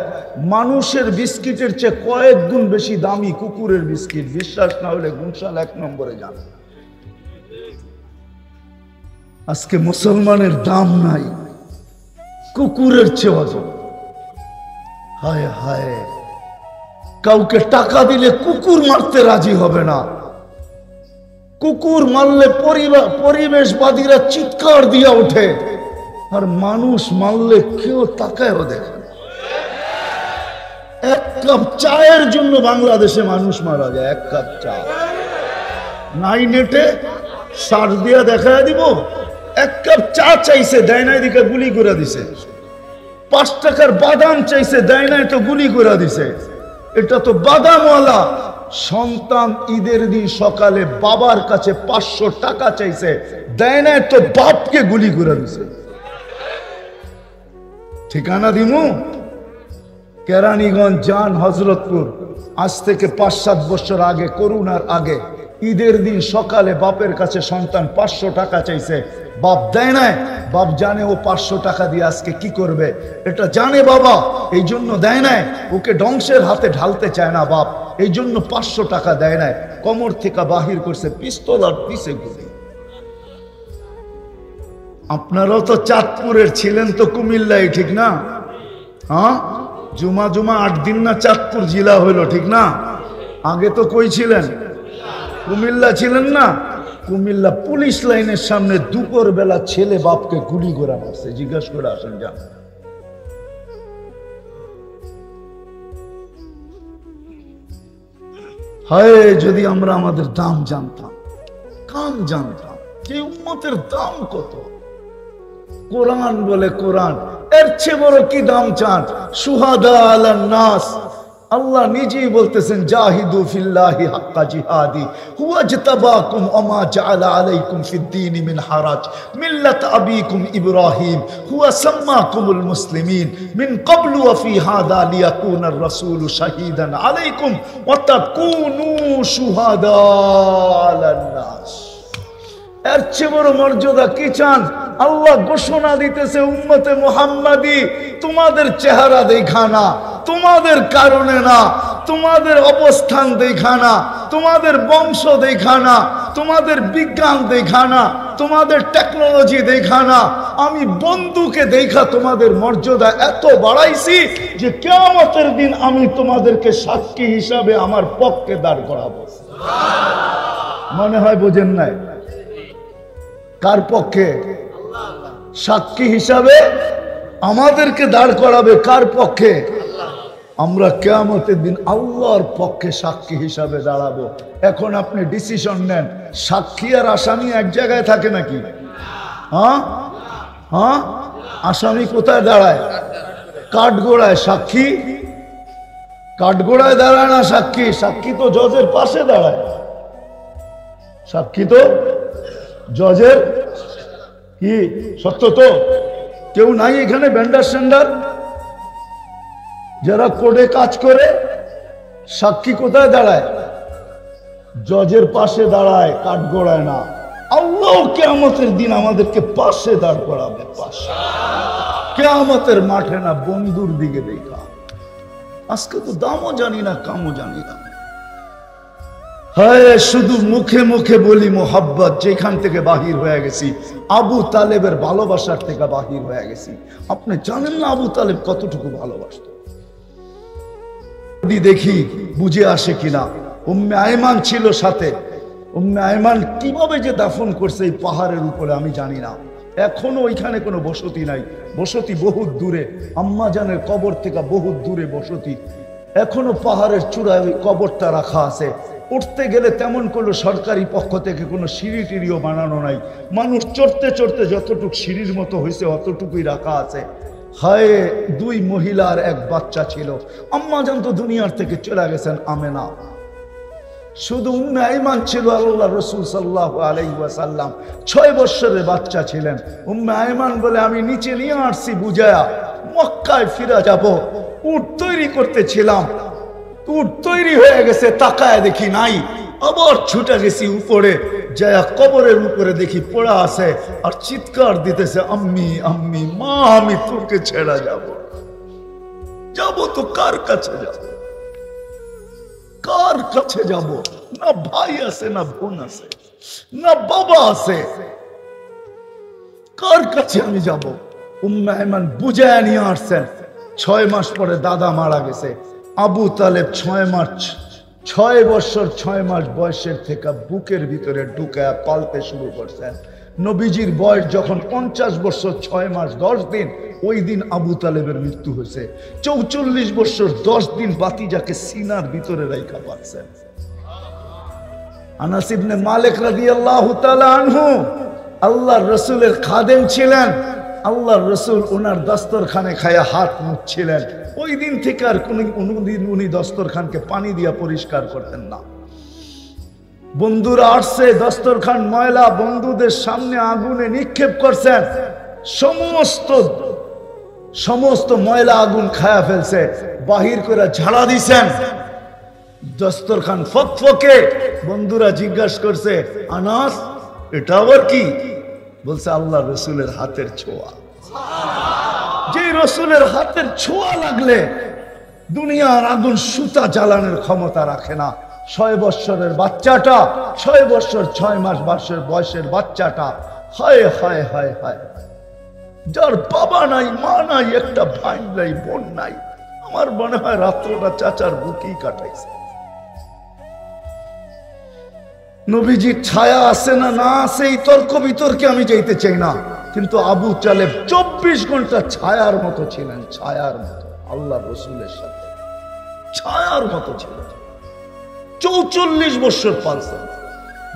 মানুষের বিস্কিটের চেয়ে কয়েক গুণ বেশি দামি কুকুরের বিস্কিট। বিশ্বাস না হলে গুলশান 1 নম্বরে যান। আজকে মুসলমানের দাম নাই, কুকুরের চেয়ে অজন। হায় হায়, কাউকে টাকা দিলে কুকুর মারতে রাজি হবে না। কুকুর মারলে পরিবেশবাদীরা চিৎকার দিয়া ওঠে, আর মানুষ মারলে কেউ তাকায়ও দেখে। 1 কাপ চায়ের জন্য বাংলাদেশে মানুষ মারা যায়। 1 কাপ চা নাই, নেটে সার দিয়া দেখা দিব। 1 কাপ চা চাইছে, দেয় নাই, দিকে গুলি করে দিছে। 5 টাকার বাদাম চাইছে, দেয় নাই তো গুলি করে দিছে। এটা তো বাদামওয়ালা। সন্তান ঈদের দিন সকালে বাবার কাছে 500 টাকা চাইছে, দেয় নাই তো বাপকে গুলি করে দিছে। ঠিকানা দিমু? কেরানীগঞ্জ যান, হযরতপুর। আজ থেকে 5-7 বছর আগে, করোনার আগে, ঈদের দিন সকালে বাপের কাছে সন্তান 500 টাকা চাইছে, বাপ দেয় নাই। বাপ জানে ও 500 টাকা দিয়ে আজকে কি করবে, এটা জানে বাবা, এই জন্য দেয় নাই। ওকে ধ্বংসের হাতে ঢালতে চায় না বাপ, এই জন্য 500 টাকা দেয় নাই। কোমর থেকে বাহির করছে পিস্তল আর পিছে গুলি। আপনারাও তো চাঁদপুরের ছিলেন, তো কুমিল্লায়, ঠিক না? হ্যাঁ, জুমা 8 দিন না চাঁদপুর জেলা হইল, ঠিক না? আগে তো কই ছিলেন? কুমিল্লা ছিলেন না? কুমিল্লা পুলিশ লাইনের সামনে দুপুর বেলা ছেলে বাপকে গুলি করে মারছে। জিজ্ঞাসা করে আসেন, যান। হায়, যদি আমরা আমাদের দাম জানতাম, কাম জানতাম যে উম্মতের দাম কত। কোরআন বলে, কোরআন এর চেয়ে বড় কি দাম চান? শুহাদা আলান নাস। আল্লাহ নিজেই বলতেছেন, জাহিদু ফিল্লাহি হাক্কা জিহাদি হুয়া ইজতাবাকুম ওয়া মা জাআলা আলাইকুম ফিদ-দীন মিন হারাজ মিল্লাত আবিকুম ইব্রাহিম হুয়া সাম্মাকুমুল মুসলিমিন মিন ক্বাবলু ওয়া ফি হাদা লিয়াকুনার রাসূলু শাহীদান আলাইকুম ওয়া তাকুনু শুহাদা আলান নাস। এর চেয়ে বড় মর্যাদা কি চান? আল্লাহ ঘোষণা দিতেছে, উম্মতে মুহাম্মাদি, তোমাদের চেহারা দেখা না, তোমাদের কারণে না, তোমাদের অবস্থান দেখা না, তোমাদের বংশ দেখা না, তোমাদের বিজ্ঞান দেখা না, তোমাদের টেকনোলজি দেখা না, আমি বন্ধুকে দেখা তোমাদের মর্যাদা এত বাড়াইছি যে কিয়ামতের দিন আমি তোমাদেরকে সাক্ষী হিসাবে আমার পক্ষে দাঁড় করাবো। মনে হয় বোঝেন নাই? কার পক্ষে? সাক্ষী হিসাবে আমাদেরকে দাঁড় করাবে। কার পক্ষে? আমরা কিয়ামতের দিন আল্লাহর পক্ষে সাক্ষী হিসাবে দাঁড়াবো। এখন আপনি ডিসিশন নেন, সাক্ষী আর আসামি এক জায়গায় থাকে নাকি? হ্যাঁ হ্যাঁ, আসামি কোথায় দাঁড়ায়? কাঠগোড়ায়। সাক্ষী কাঠগোড়ায় দাঁড়ায় না। সাক্ষী সাক্ষী তো জজের পাশে দাঁড়ায়। সাক্ষী তো জজের কি সত্য তো? কেউ নাই এখানে ভেন্ডার সেন্ডার যারা কোর্টে কাজ করে? সাক্ষী কোথায় দাঁড়ায়? জজের পাশে দাঁড়ায়, কাঠগোড়ায় না। আল্লাহ কিয়ামতের দিন আমাদেরকে পাশে দাঁড় করাবে, পাশে, কিয়ামতের মাঠে না, বন্ধুর দিকে দেখা। আজকে তো দামও জানি না, কামও জানি না। হায়, শুধু মুখে মুখে বলি মোহাব্বত, যেখান থেকে বাহির হয়ে গেছি আবু তালেবের ভালোবাসার থেকে বাহির হয়ে গেছি। আপনি জানেন না আবু তালেব কতটুকু ভালোবাসত? দেখি বুঝে আসে কিনা। উম্মে আয়মান ছিল সাথে। উম্মে আয়মান কিভাবে যে দাফন করছে এই পাহাড়ের উপরে আমি জানি না। এখনো ওইখানে কোনো বসতি নাই, বসতি বহুত দূরে। আম্মা জানের কবর থেকে বহুত দূরে বসতি। এখনো পাহাড়ের চূড়ায় ওই কবরটা রাখা আছে। উঠতে গেলে তেমন কোনো সরকারি পক্ষ থেকে কোনো সিঁড়ি টিড়িও বানানো নাই। মানুষ চড়তে চড়তে যতটুকু সিঁড়ির মতো হয়েছে অতটুকুই রাখা আছে। হায়, 2 মহিলা আর 1 বাচ্চা ছিল। আম্মা জান তো দুনিয়ার থেকে চলে গেছেন, আমেনা। শুধু উম্মে আইমান ছিল আল্লাহ রাসূল সাল্লাল্লাহু আলাইহি ওয়াসাল্লাম 6 বছরের বাচ্চা ছিলেন। উম্মে আইমান বলে আমি নিচে নিয়ে আসছি বুঝায়া মক্কায় ফিরে যাব, উট তৈরি করতেছিলাম, উট তৈরি হয়ে গেছে, তাকায় দেখি নাই, আবার ছুটে গেছি উপরে, যায় কবরের উপরে দেখি পড়া আছে আর চিৎকার দিতেছে আম্মি আম্মি, মা আমি তোকে ছেড়া যাব, যাব তো কার কাছে যাব, কার কাছে যাব? না ভাই আছে, না বোন আছে, না বাবা আছে, কার কাছে আমি যাব? উম্মে আইমান বুঝায় নিয়ে আসছেন। 6 মাস পরে দাদা মারা গেছে। আবু তালেব 6 বছর 6 মাস বয়সের থেকে বুকের ভিতরে ঢুকায় পালতে শুরু করছেন। নবীজির বয়স যখন 50 বছর 6 মাস 10 দিন, ওই দিন আবু তালেবের মৃত্যু হয়েছে। 44 বছর 10 দিন বাতিজাকে সিনার ভিতরে রাইখা পাচ্ছেন। আনাস ইবনে মালিক রাদিয়াল্লাহু তাআলা আনহু আল্লাহর রাসূলের খাদেম ছিলেন। আল্লাহর রাসূল ওনার দস্তরখানে খায়া হাত মুছছিলেন। ওই দিন থেকে আর কোনদিন উনি দস্তরখানকে পানি দিয়া পরিষ্কার করতেন না। বন্ধুরা আসছে, দস্তরখান ময়লা, বন্ধুদের সামনে আগুনে নিক্ষেপ করছেন, সমস্ত ময়লা আগুন খায়া ফেলছে, বাহির করে ঝাড়া দিছেন, দস্তরখান ফকফকে। বন্ধুরা জিজ্ঞাসা করছে আনাস এটা আবার কি? বলছে আল্লাহ রসুলের হাতের ছোঁয়া। যে রসুলের হাতের ছোঁয়া লাগলে দুনিয়ার আগুন সুতা জ্বালানোর ক্ষমতা রাখে না। 6 বছরের বাচ্চাটা, 6 বছর 6 মাস বয়সের বাচ্চাটা, হায় হায় হায় হায়, যার বাবা নাই, মা নাই, একটা ভাই নাই, বোন নাই, আমার মনে হয় রাত্রটা চাচার বুকেই কাটাইছে। নবীজির ছায়া আছে না না আছে এই তর্ক বিতর্কে আমি যাইতে চাই না, কিন্তু আবু তালেব 24 ঘন্টা ছায়ার মতো ছিলেন, ছায়ার মতো আল্লাহ রসুলের সাথে ছায়ার মতো ছিলেন। 44 বছর পালছেন।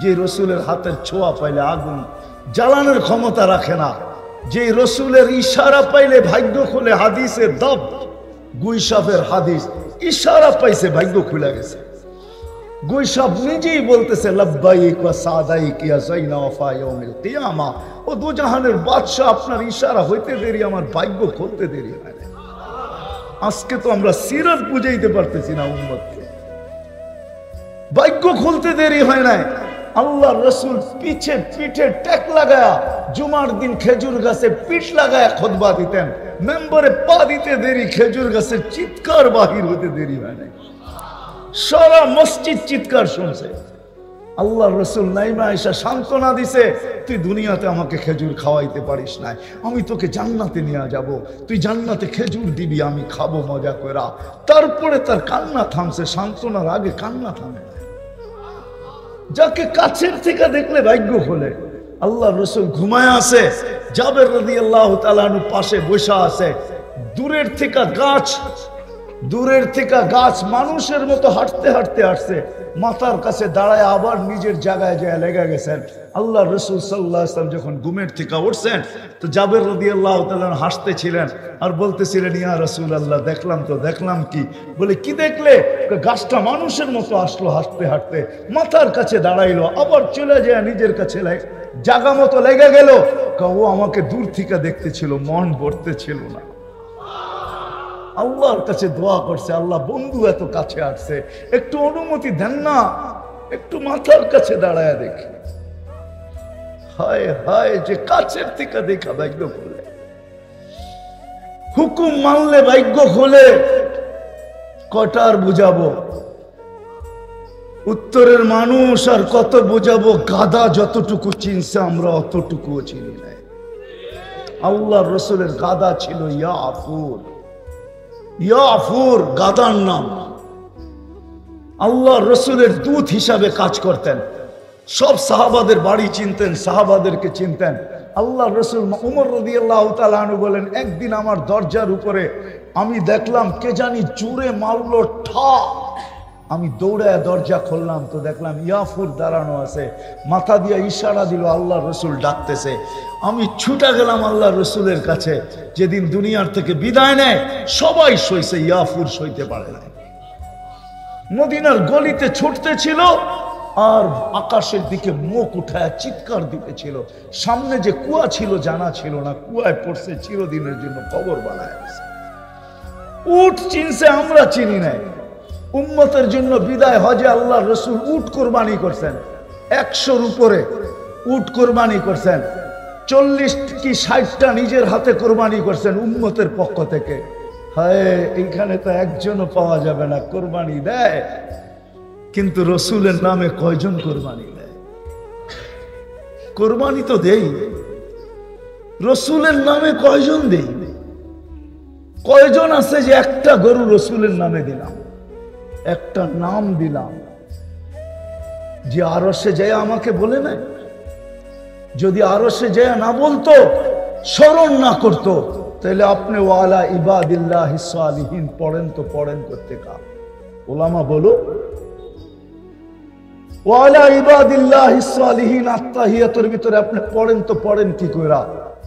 যে রসুলের হাতের ছোঁয়া পাইলে আগুন জ্বালানোর ক্ষমতা রাখে না, যে রসুলের ইশারা পাইলে ভাগ্য খুলে, হাদিসের দব গুইসাফের হাদিস, ইশারা পাইছে ভাগ্য খুলে গেছে। গুইসাফ নিজেই বলতেছে লব্বাইক ওয়া সাদাইক ইয়া যাইনা ওয়াফা ইয়াউমিল কিয়ামা, ও দুজাহানের বাদশা, আপনার ইশারা হইতে দেরি, আমার ভাগ্য খুলতে দেরি হয় না। আজকে তো আমরা সিরাত বুঝাইতে পারতেছি না উম্মতকে, ভাগ্য খুলতে দেরি হয় না। আল্লাহ রসুল পিঠে টেক লাগায়া জুমার দিন খেজুর গাছে পিঠ লাগায়া খুতবা দিতেন, মেম্বারে পা দিতে দেরি, খেজুর গাছের চিৎকার বাহির হতে দেরি হয় না। সারা মসজিদ চিৎকার শুনছে। আল্লাহ রসুল নাইমা আয়েশা সান্ত্বনা দিছে, তুই দুনিয়াতে আমাকে খেজুর খাওয়াইতে পারিস না, আমি তোকে জান্নাতে নিয়ে যাব, তুই জান্নাতে খেজুর দিবি, আমি খাবো মজা করা। তারপরে তার কান্না থামছে, সান্ত্বনার আগে কান্না থামে। যাকে কাছের থেকে দেখলে ভাগ্য খোলে। আল্লাহ রসুল ঘুমায় আছে, জাবের রাদিয়াল্লাহু তাআলা আনহু পাশে বসা আছে। দূরের থেকে গাছ মানুষের মতো হাঁটতে হাঁটতে আসছে, মাথার কাছে দাঁড়ায় আবার নিজের জায়গায় যায় লেগে গেছেন। আল্লাহ রসুল সাল্লাল্লাহু আলাইহি ওয়াসাল্লাম যখন ঘুমের থেকে উঠছেন, তো জাবের রাদিয়াল্লাহু তাআলা হাসতেছিলেন আর বলতেছিলেন, ইয়া রাসূলুল্লাহ দেখলাম কি? বলে কি দেখলে? গাছটা মানুষের মতো আসলো হাঁটতে হাঁটতে, মাথার কাছে দাঁড়াইলো, আবার চলে যায় নিজের কাছে জায়গা মতো লেগে গেল। ও আমাকে দূর থেকে দেখতেছিল, মন ভরতেছিল না। আল্লাহর কাছে দোয়া করছে, আল্লাহ বন্ধু এত কাছে আসছে, একটু অনুমতি দেন না, একটু মাথার কাছে দাঁড়ায় দেখি। হায় হায়, যে কাছের থেকে দেখা ভাগ্য খোলে, হুকুম মানলে ভাগ্য খোলে। কটার বুঝাবো? উত্তরের মানুষ আর কত বুঝাবো? গাদা যতটুকু চিনছে আমরা অতটুকুও চিনি না। আল্লাহ রসুলের গাদা ছিল ইয়াফুর, গাদার নাম। আল্লাহ রসুলের দূত হিসাবে কাজ করতেন, সব সাহাবাদের বাড়ি চিনতেন, সাহাবাদেরকে চিনতেন। আল্লাহ রসুল উমর রাদিয়াল্লাহু তাআলা আনহু বলেন, একদিন আমার দরজার উপরে আমি দেখলাম কে জানি জোরে মারলো ঠা, আমি দৌড়ায় দরজা খুললাম, তো দেখলাম ইয়াফুর দাঁড়ানো আছে, মাথা দিয়ে ইশারা দিল আল্লাহ রসুল ডাকতেছে। আমি ছুটে গেলাম আল্লাহ রসুলের কাছে। যেদিন দুনিয়ার থেকে বিদায় নেয় সবাই সইছে, ইয়াফুর সইতে পারে না। মদিনার গলিতে ছুটতে ছিল, আর আকাশের দিকে মুখ উঠায় চিৎকার দিতেছিল। সামনে যে কুয়া ছিল জানা ছিল না, কুয়ায় পড়ছে চিরদিনের জন্য কবর বানায়। উট চিনছে, আমরা চিনি নাই। উম্মতের জন্য বিদায় হজে আল্লাহ রসুল উট কোরবানি করছেন, 100-র উপরে উট কোরবানি করছেন। 40 কি 60টা নিজের হাতে কোরবানি করছেন উম্মতের পক্ষ থেকে। হায়, এইখানে তো একজনও পাওয়া যাবে না কোরবানি দেয়, কিন্তু রসুলের নামে কয়জন কোরবানি দেয়? কোরবানি তো দেই, রসুলের নামে কয়জন দেই? কয়জন আছে যে একটা গরু রসুলের নামে দিলাম, একটা নাম দিলাম, যে আরশে যায় আমাকে বলে নাই? যদি আরশে যায় না বলতো, স্মরণ না করতো, তাহলে আপনি ওয়ালা ইবাদিল্লাহিস সালিহিন পড়েন তো পড়েন করতে কা? ওলামা বলো, ওয়ালা ইবাদিল্লাহিস সালিহিন আত্তাহিয়াতুর ভিতরে আপনি পড়েন তো পড়েন কি কইরা?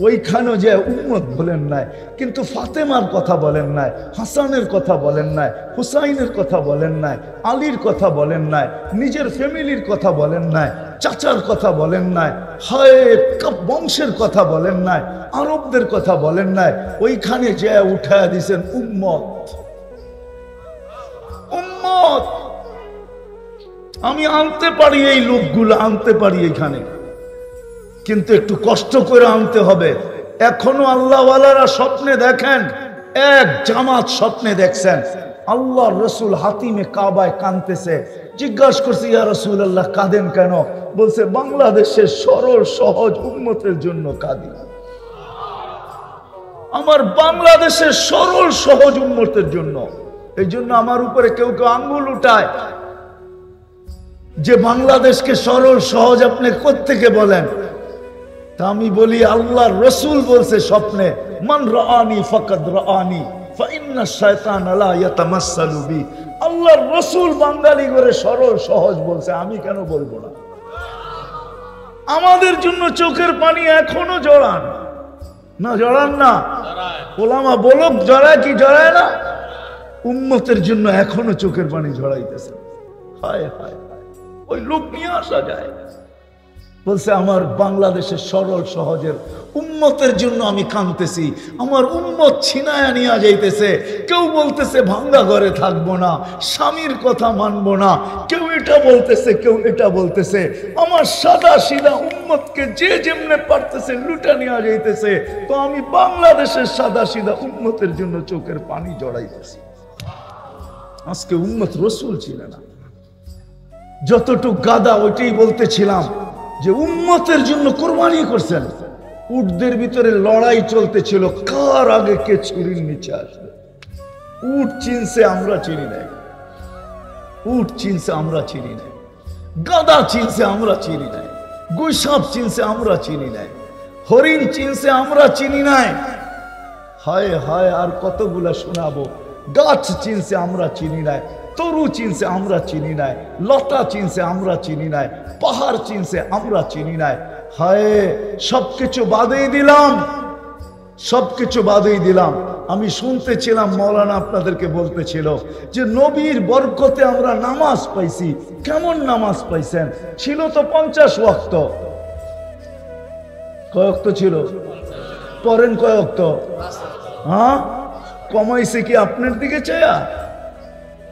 ওইখানে যে উম্মত বলেন নাই, কিন্তু ফাতেমার কথা বলেন নাই, হাসানের কথা বলেন নাই, হুসাইনের কথা বলেন নাই, আলীর কথা বলেন নাই, নিজের ফ্যামিলির কথা বলেন নাই, চাচার কথা বলেন নাই, হায় বংশের কথা বলেন নাই, আরবদের কথা বলেন নাই। ওইখানে যে উঠায় দিছেন উম্মত। উম্মত আমি আনতে পারি, এই লোকগুলো আনতে পারি এখানে, কিন্তু একটু কষ্ট করে আনতে হবে। এখনো আল্লাহওয়ালারা স্বপ্নে দেখেন, এক জামাত স্বপ্নে দেখছেন আল্লাহ রসুল হাতিমে কাবায় কাঁদতেছে। জিজ্ঞাসা করছে, ইয়া রাসূলুল্লাহ কাঁদেন কেন? বলছে, বাংলাদেশের সরল সহজ উম্মতের জন্য কাঁদি। আমার বাংলাদেশের সরল সহজ উম্মতের জন্য। এই জন্য আমার উপরে কেউ কেউ আঙ্গুল উঠায় যে বাংলাদেশকে সরল সহজ আপনি কোত্থেকে বলেন? তা আমি বলি, আল্লাহর রসুল বলছে স্বপ্নে, মান রাআনি ফাকাদ রাআনি ফাইন্না শায়তান লা ইয়াতামাসসালু বি। আল্লাহর রসুল বাঙালি করে সরল সহজ বলছে, আমি কেন বলবো না? আমাদের জন্য চোখের পানি এখনো জড়ান না? জড়ান না? ওলামা বলুক জড়ায় কি জড়ায় না? উম্মতের জন্য এখনো চোখের পানি ঝরাইতেছে। হায় হায়, ওই লোক নিয়ে আসা যায়। বলছে, আমার বাংলাদেশের সরল সহজের উম্মতের জন্য আমি কাঁদতেছি। আমার উম্মত ছিনায়া নিয়ে যাইতেছে। কেউ বলতেছে ভাঙ্গা ঘরে থাকবো না, স্বামীর কথা মানবো না, কেউ এটা বলতেছে, কেউ এটা বলতেছে। আমার সাদা সিধা উম্মতকে যে যেমনে পারতেছে লুটা নিয়ে যাইতেছে। তো আমি বাংলাদেশের সাদা সিধা উম্মতের জন্য চোখের পানি জড়াইতেছি। আজকে উম্মত রসুল ছিল না। যতটুক গাদা ওইটাই বলতেছিলাম যে উম্মতের জন্য কোরবানি করছেন। উটদের ভিতরে লড়াই চলতেছিল, কার আগে কে ছুরির নিচে আসবে। উট চিনছে, আমরা চিনি নাই। উট চিনছে, আমরা চিনি নাই। গাদা চিনছে, আমরা চিনি নাই। গুইসাপ চিনছে, আমরা চিনি নাই। হরিণ চিনছে, আমরা চিনি নাই। হায় হায়, আর কতগুলা শোনাবো। গাছ চিনছে, আমরা চিনি নাই। তরু চিনছে, আমরা চিনি নাই। লতা চিনছে, আমরা চিনি নাই। পাহাড় চিনছে, আমরা চিনি নাই। হায়, সবকিছু বাদেই দিলাম, সবকিছু বাদেই দিলাম। আমি শুনতেছিলাম মৌলানা আপনাদেরকে বলতেছিল যে নবীর বরকতে আমরা নামাজ পাইছি। কেমন নামাজ পাইছেন? ছিল তো 50 ওয়াক্ত। কয় ওয়াক্ত ছিল? পড়েন কয় ওয়াক্ত? হ্যাঁ, কমাইছে কি আপনার দিকে চায়া?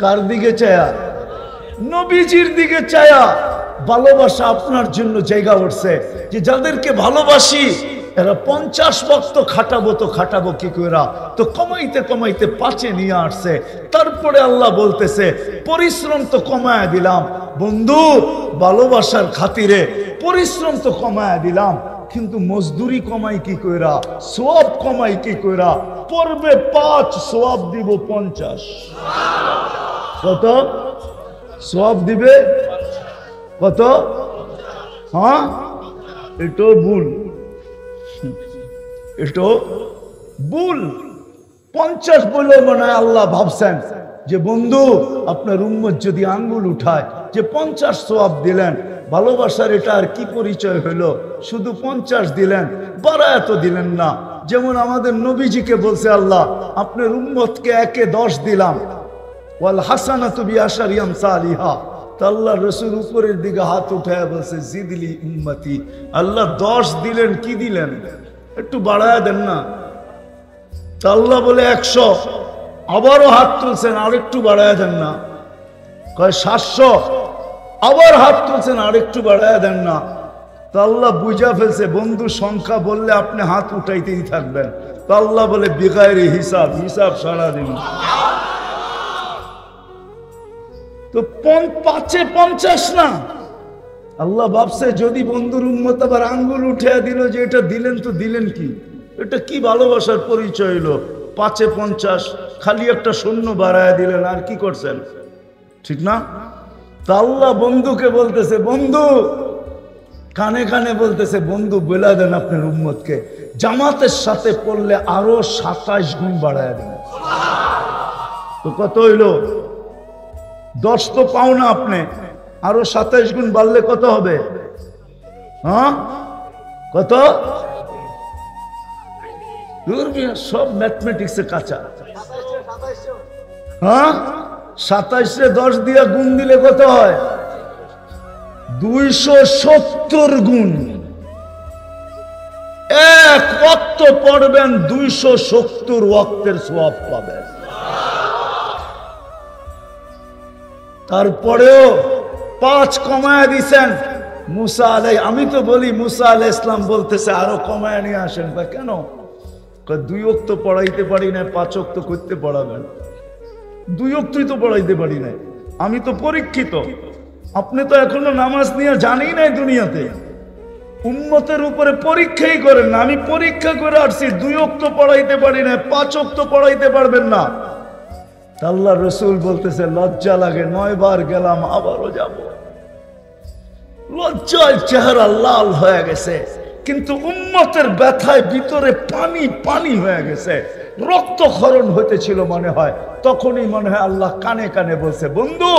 কার দিকে চায়া? নবীজির দিকে চায়া। ভালোবাসা আপনার জন্য জায়গা উঠছে যে যাদেরকে ভালোবাসি এরা 50 ওয়াক্ত খাটাবো, তো খাটাবো কি কইরা? তো কমাইতে কমাইতে 5-এ নিয়ে আসছে। তারপরে আল্লাহ বলতেছে, পরিশ্রম তো কমায়া দিলাম বন্ধু, ভালোবাসার খাতিরে পরিশ্রম তো কমায়া দিলাম, কিন্তু মজদুরি কমাই কি কইরা? সওয়াব কমাই কি কইরা? পড়বে 5, সওয়াব দিব 50। কত সওয়াব দিবে? কত? হ্যাঁ, এটাও ভুল, এটাও ভুল। 50 বলে মনে হয় আল্লাহ ভাবছেন যে বন্ধু আপনার উম্মত যদি আঙ্গুল উঠায় যে 50 সওয়াব দিলেন, ভালোবাসার এটা আর কি পরিচয় হলো? শুধু 50 দিলেন, বাড়ায় তো দিলেন না। যেমন আমাদের নবীজিকে বলছে আল্লাহ, আপনার উম্মতকে 1-এ 10 দিলাম, ওয়াল হাসানাতু বিআশারি আমসালিহা, তা আল্লাহ রসুল উপরের দিকে হাত উঠায় বলছে জিদলি উম্মতি। আল্লাহ 10 দিলেন, কি দিলেন? একটু বাড়ায় দেন না। তা আল্লাহ বলে 100। আবারও হাত তুলছেন, আরেকটু বাড়ায় দেন না। কয় 700। আবার হাত তুলছেন, আরেকটু বাড়ায় দেন না। তো আল্লাহ বুঝা ফেলছে বন্ধু সংখ্যা বললে আপনি হাত উঠাইতেই থাকবেন। তো আল্লাহ বলে বিগাইরে হিসাব, হিসাব সারাদিন। তো 5 এ 50 না। আল্লাহ ভাবছে যদি বন্ধুর উম্মত আবার আঙ্গুল উঠে দিল যে এটা দিলেন, তো দিলেন কি? এটা কি ভালোবাসার পরিচয় হলো? 5 এ 50 খালি একটা শূন্য বাড়ায় দিলেন, আর কি করছেন? ঠিক না? তা আল্লাহ বন্ধুকে বলতেছে, বন্ধু কানে কানে বলতেছে, বন্ধু বলে দেন আপনার উম্মতকে জামাতের সাথে পড়লে আরো 27 গুণ বাড়ায় দেন। তো কত হইল? 10 তো পাও না আপনি, আরো 27 গুণ বাড়লে কত হবে? হ্যাঁ কত? সব ম্যাথমেটিক্সে কাঁচা। হ্যাঁ 27 এ 10 দিয়ে গুণ দিলে কত হয়? 270 গুণ। এক ওয়াক্ত পড়বেন 270 ওয়াক্তের সওয়াব পাবেন। তারপরেও 5 কমায় দিছেন মুসা আলাই। আমি তো বলি মুসা আলাইহিস সালাম বলতেছে আরো কমায় নিয়ে আসেন। কেন? 2 ওয়াক্ত পড়াইতে পারি না, 5 ওয়াক্ত করতে পড়াবেন। 2 ওয়াক্তই তো পড়াইতে পারি না। আমি তো পরীক্ষিত, আপনি তো এখনো নামাজ নিয়ে জানি নাই দুনিয়াতে। উম্মতের উপরে পরীক্ষাই করেন না। আমি পরীক্ষা করে আসছি, 2 ওয়াক্ত পড়াইতে পারি না, 5 ওয়াক্ত পড়াইতে পারবেন না। আল্লাহ রসুল বলতেছে লজ্জা লাগে, 9 বার গেলাম, আবারও যাব। লজ্জায় চেহারা লাল হয়ে গেছে, কিন্তু উম্মতের ব্যথায় ভিতরে পানি পানি হয়ে গেছে, রক্তক্ষরণ হইতেছিল মনে হয়। তখনই মনে হয় আল্লাহ কানে কানে বলছে, বন্ধু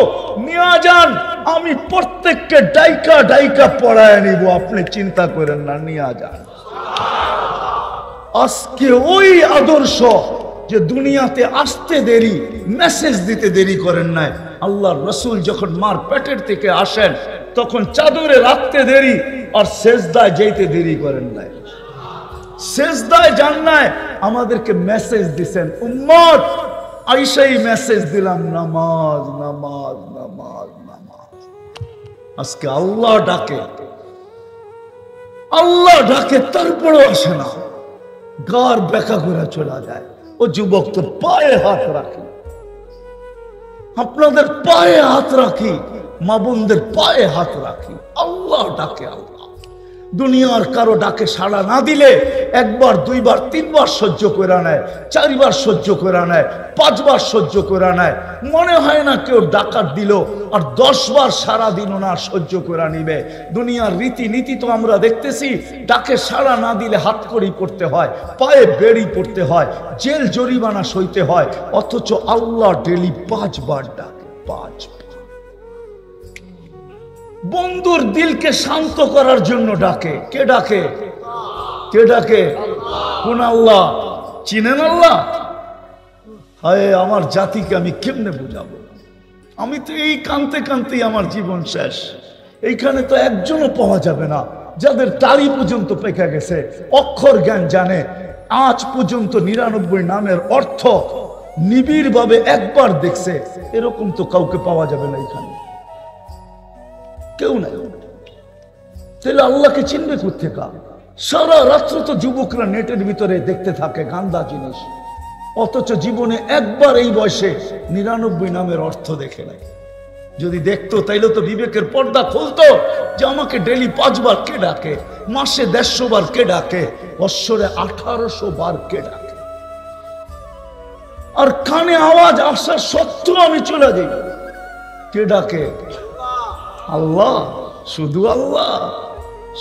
নিয়ে যান, আমি প্রত্যেককে ডাইকা ডাইকা পড়ায় নিব, আপনি চিন্তা করেন না, নিয়ে যান। আজকে ওই আদর্শ যে দুনিয়াতে আসতে দেরি, মেসেজ দিতে দেরি করেন নাই। আল্লাহর রাসূল যখন মার পেটের থেকে আসেন তখন চাদরে রাখতে দেরি, আর সেজদায় যেতে দেরি করেন নাই। সেজদায় যান নাই, আমাদেরকে মেসেজ দিছেন, উম্মত আইসাই মেসেজ দিলাম, নামাজ নামাজ নামাজ নামাজ। আজকে আল্লাহ ডাকে, আল্লাহ ডাকে, তারপরেও আসে না, গার বেকা করে চলে যায়। ও যুবক, তো পায়ে হাত রাখি, আপনাদের পায়ে হাত রাখি, মা বোনদের পায়ে হাত রাখি। আল্লাহ ডাকে, আল্লাহ। দুনিয়ার কারো ডাকে সাড়া না দিলে 1 বার 2 বার 3 বার সহ্য করে নেয়, 4 বার সহ্য করে নেয়, 5 বার সহ্য করে নেয়। মনে হয় না কেউ ডাকাত দিল, আর 10 বার সারা দিন না সহ্য করে নিবে। দুনিয়ার রীতিনীতি তো আমরা দেখতেছি, ডাকে সাড়া না দিলে হাতকড়ি পড়তে হয়, পায়ে বেড়ি পড়তে হয়, জেল জরিমানা সইতে হয়। অথচ আল্লাহ ডেলি 5 বার ডাকে, 5 বার। বন্ধুর দিলকে শান্ত করার জন্য ডাকে। কে ডাকে? কে ডাকে? কোন আল্লাহ? চিনেন আল্লাহ? হায় আমার জাতিকে আমি কেমনে বুঝাবো? আমি তো এই কানতে কানতেই আমার জীবন শেষ। এইখানে তো একজনও পাওয়া যাবে না যাদের টারি পর্যন্ত পেকে গেছে, অক্ষর জ্ঞান জানে, আজ পর্যন্ত 99 নামের অর্থ নিবিড় ভাবে একবার দেখছে। এরকম তো কাউকে পাওয়া যাবে না এখানে, কেউ নাই। তাহলে আল্লাহকে চিনবে কোত্থেকে? সারা রাত্র তো যুবকরা নেটের ভিতরে দেখতে থাকে গান্দা জিনিস, অথচ জীবনে একবার এই বয়সে 99 নামের অর্থ দেখে নাই। যদি দেখতো তাইলে তো বিবেকের পর্দা খুলতো যে আমাকে ডেলি 5 বার কে ডাকে, মাসে 150 বার কে ডাকে, বৎসরে 1800 বার কে ডাকে। আর কানে আওয়াজ আসা সত্ত্বেও আমি চলে যাই। কে ডাকে? আল্লাহ। শুধু আল্লাহ,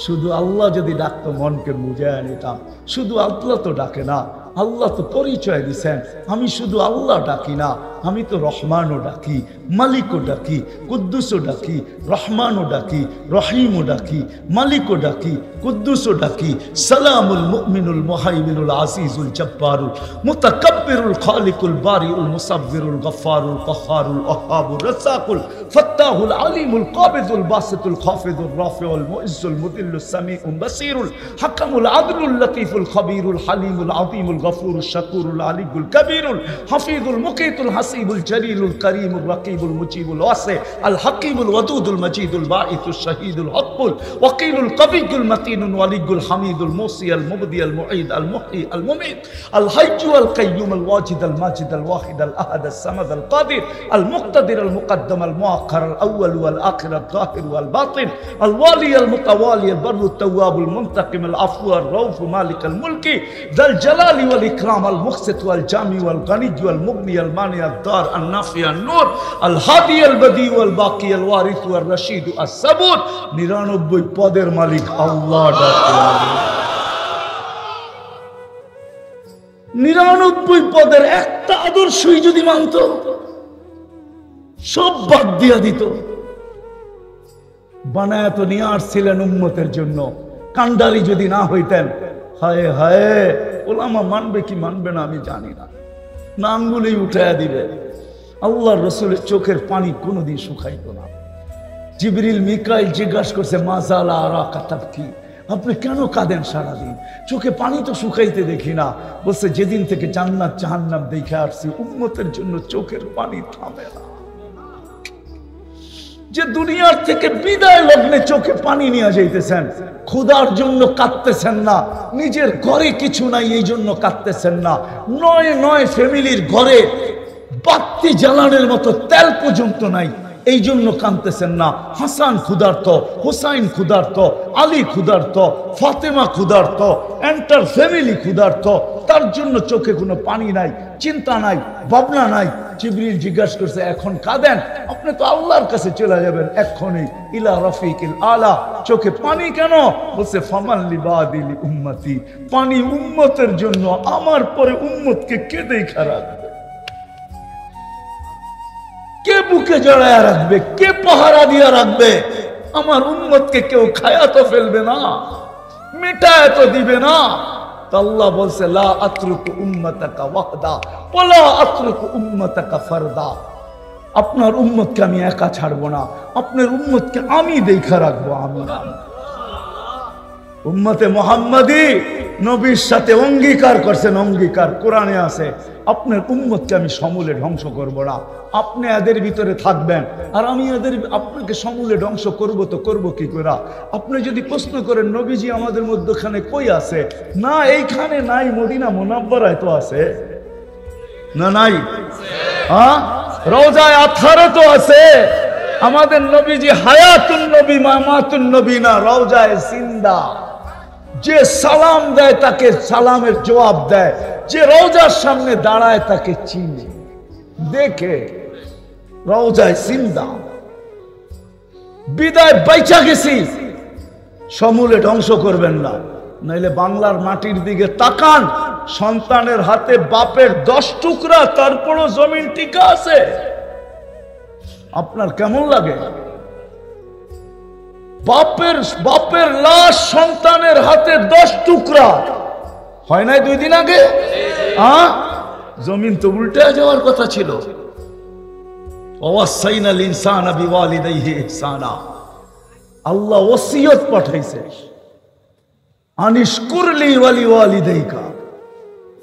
শুধু আল্লাহ যদি ডাকতো মনকে বুঝায় নিতাম। শুধু আল্লাহ তো ডাকে না, আল্লাহ তো পরিচয় দিছেন, আমি শুধু আল্লাহ ডাকি না, আমি তো রহমানও ডাকি, মালিকও ডাকি, কুদ্দুসও ডাকি, রহমানও ডাকি, রহিমও ডাকি, মালিকও ডাকি, কুদ্দুসও ডাকি। সালামুল মুমিনুল মুহাইমিনুল আজিজুল জব্বারুল মুতাকাব্বিরুল খালিকুল বারিউল মুসাব্বিরুল গফফারুল কহ্হারুল ওয়াহ্হাবুর রাজ্জাকুল ফাত্তাহুল আলিমুল কাবিদুল বাসিতুল খাফিদুর রাফিউল মুইজ্জুল মুদিল্লুস সামিউল বাসিরুল হাকামুল আদলুল লতীফুল খবীরুল হালিমুল আযীমুল গফুরুশ শাকুরুল আলিয়ুল কবীরুল হাফিজুল মুকিতুল হাসিবুল জলিলুল করিমুল রকিবুল মুজিবুল ওয়াসি আল হাকিমুল ওয়াদুদুল মজিদুল বাঈসুশ শহীদুল হকুল ওয়াকিলুল কবিয়ুল মতিনুল ওয়ালিয়ুল হামিদুল মুসি আল মুবদি আল মুঈদ আল মুহয়ি আল মুমীত আল হাইয়্যু আল কাইয়্যুম আল ওয়াজিদ আল মাজিদ আল ওয়াহিদ আল আহাদ আল সামাদ আল কাদির আল মুক্তাদির আল মুকদ্দম আল মুআক্খার আল আউয়াল ওয়াল আখির আল যাহির ওয়াল বাতিন আল ওয়ালি আল মুতাওয়ালি আল বাররু التواب المنتقم العفو الرؤوف مالك الملك ذا الجلال والإكرام المقسط والجامع والغني والمغني المانع الدار النافع النور الهادي البديع والباقي الوارث والرشيد الصبور 99 পদের মালিক আল্লাহ ডাকে 99 পদের একটা আদর্শই যদি মানত সব বাদ দিয়া দিত। বানায় তো নিয়ে আসছিলেন উম্মতের জন্য, কান্ডারি যদি না হইতেন, হায় হায় ওলামা মানবে কি মানবে না আমি জানি না, না আঙ্গুলি উঠাইয়া দিবে। আল্লাহর রাসূলের চোখের পানি কোনোদিন শুকাইতো না। জিবরিল মিকাইল জিজ্ঞাসা করছে মাযালা আরাকা তাবকি, আপনি কেন কাঁদেন সারাদিন, চোখে পানি তো শুকাইতে দেখি না। বলছে যেদিন থেকে জান্নাত জাহান্নাম দেখে আসছি উম্মতের জন্য চোখের পানি থামে না। যে দুনিয়ার থেকে বিদায় লগ্নে চোখে পানি নিয়ে যাইতেছেন, ক্ষুধার জন্য কাঁদতেছেন না, নিজের ঘরে কিছু নাই এই জন্য কাঁদতেছেন না, নয় ফ্যামিলির ঘরে বাতি জ্বালানোর মতো তেল পর্যন্ত নাই এই জন্য কাঁদতেছেন না। হাসান ক্ষুধার্ত, হুসাইন ক্ষুধার্ত, আলী ক্ষুধার্ত, ফাতেমা ক্ষুধার্ত, এন্টার ফ্যামিলি ক্ষুধার্ত, তার জন্য চোখে কোনো পানি নাই, চিন্তা নাই, ভাবনা নাই। জিবরিল জিজ্ঞাসা করছে এখন কাঁদেন, আপনি তো আল্লাহর কাছে চলে যাবেন এক্ষুনি, ইলা রফিকিল আলা, চোখে পানি কেন? বলছে ফামান লিবাদিল উম্মতি, পানি উম্মতের জন্য, আমার পরে উম্মতকে কে দেখা রাখবে, কে বুকে জড়ায়া রাখবে, কে পাহারা দিয়া রাখবে? আমার উম্মতকে কেউ খায়া তো ফেলবে না, মিটায়া তো দিবে না। আল্লাহ বলছে লা আতরুকু উম্মাতাকা ওয়াহদা ওয়ালা আতরুকু উম্মাতাকা ফারদা, আপনার উম্মতকে আমি একা ছাড়বো না, আপনার উম্মতকে আমি দেখা রাখবো। আমি উম্মতে মুহাম্মাদি নবীর সাথে অঙ্গীকার করছেন, অঙ্গীকার কোরআনে আছে, আপনার উম্মতকে আমি সমূলে ধ্বংস করব না, আপনি এদের ভিতরে থাকবেন আর আমি আপনাকে সমূলে ধ্বংস করব। তো করব কি করে? আপনি যদি প্রশ্ন করেন নবীজি আমাদের মধ্যখানে কই আছে, না এইখানে নাই, মদিনা মুনাব্বারায় তো আছে না, নাই? হ্যাঁ, রওজায়ে আতহারে তো আছে। আমাদের নবীজি হায়াতুন নবী মামাতুন নবী না, রওজায়ে জিন্দা। যে সালাম দেয় তাকে সালামের জবাব দেয়, যে রওজার সামনে দাঁড়ায় তাকে চিনে দেখে, রওজায়ে জিন্দা। বিদায় বাইচা গেছি, সমূলে ধ্বংস করবেন না, নাইলে বাংলার মাটির দিকে তাকান, সন্তানের হাতে বাপের 10 টুকরা, তারপরও জমিন টিকা আছে, আপনার কেমন লাগে? বাপের লাশ সন্তানের হাতে 10 টুকরা, হয় নাই 2 দিন আগে? জমিন তো উল্টে যাওয়ার কথা ছিল। ওয়াসাইনাল ইনসানা বিওয়ালিদাইহি ইহসানা, আল্লাহ ওসিয়ত পাঠাইছে, আনিশকুরলি ওয়ালি ওয়ালিদাইকা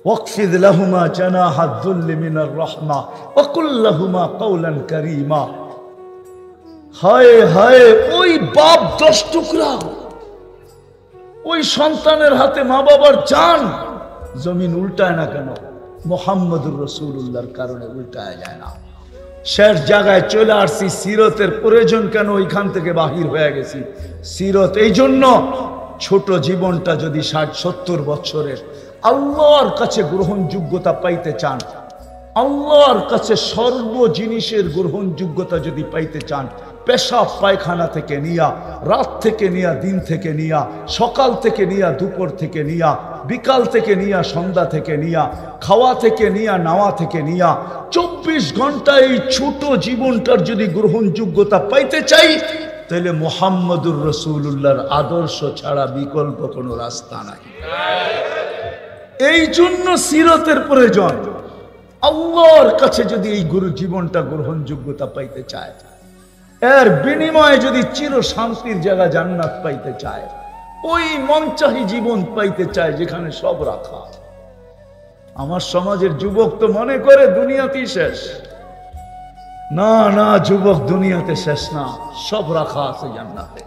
ওয়াকফিদ লাহুমা জানাহাদ যুল্লি মিনার রাহমা ওয়া কুল লাহুমা কাওলান কারীমা। হায় হায়, ওই বাপ 10 টুকরা, ওই সন্তানের হাতে মা বাবার জান, জমিন উল্টায় না কেন? মুহাম্মদুর রাসূলুল্লাহর কারণে উল্টায় যায় না। শেষ জায়গায় চলে আসছি, সিরতের প্রয়োজন কেন ওইখান থেকে বাহির হয়ে গেছি। সিরত এই জন্য, ছোট জীবনটা যদি 60-70 বছরের আল্লাহর কাছে গ্রহণযোগ্যতা পাইতে চান, আল্লাহর কাছে সর্ব জিনিসের গ্রহণযোগ্যতা যদি পাইতে চান, পেশাব পায়খানা থেকে নিয়া, রাত থেকে নিয়া, দিন থেকে নিয়া, সকাল থেকে নিয়া, দুপুর থেকে নিয়া, বিকাল থেকে নিয়া, সন্ধ্যা থেকে নিয়া, খাওয়া থেকে নিয়া, নাওয়া থেকে নিয়া 24 ঘন্টা এই ছোট জীবনটার যদি গ্রহণযোগ্যতা পাইতে চাই, তাহলে মুহাম্মদুর রাসূলুল্লাহর আদর্শ ছাড়া বিকল্প কোনো রাস্তা নাই। এই জন্য সিরতের প্রয়োজন। আল্লাহর কাছে যদি এই গুরু জীবনটা গ্রহণযোগ্যতা পাইতে চায়, এর বিনিময়ে যদি চির শান্তির জায়গা জান্নাত পাইতে চায়, ওই মনচাহি জীবন পাইতে চায় যেখানে সব রাখা। আমার সমাজের যুবক তো মনে করে দুনিয়াতেই শেষ। না না যুবক, দুনিয়াতে শেষ না, সব রাখা আছে জান্নাতে।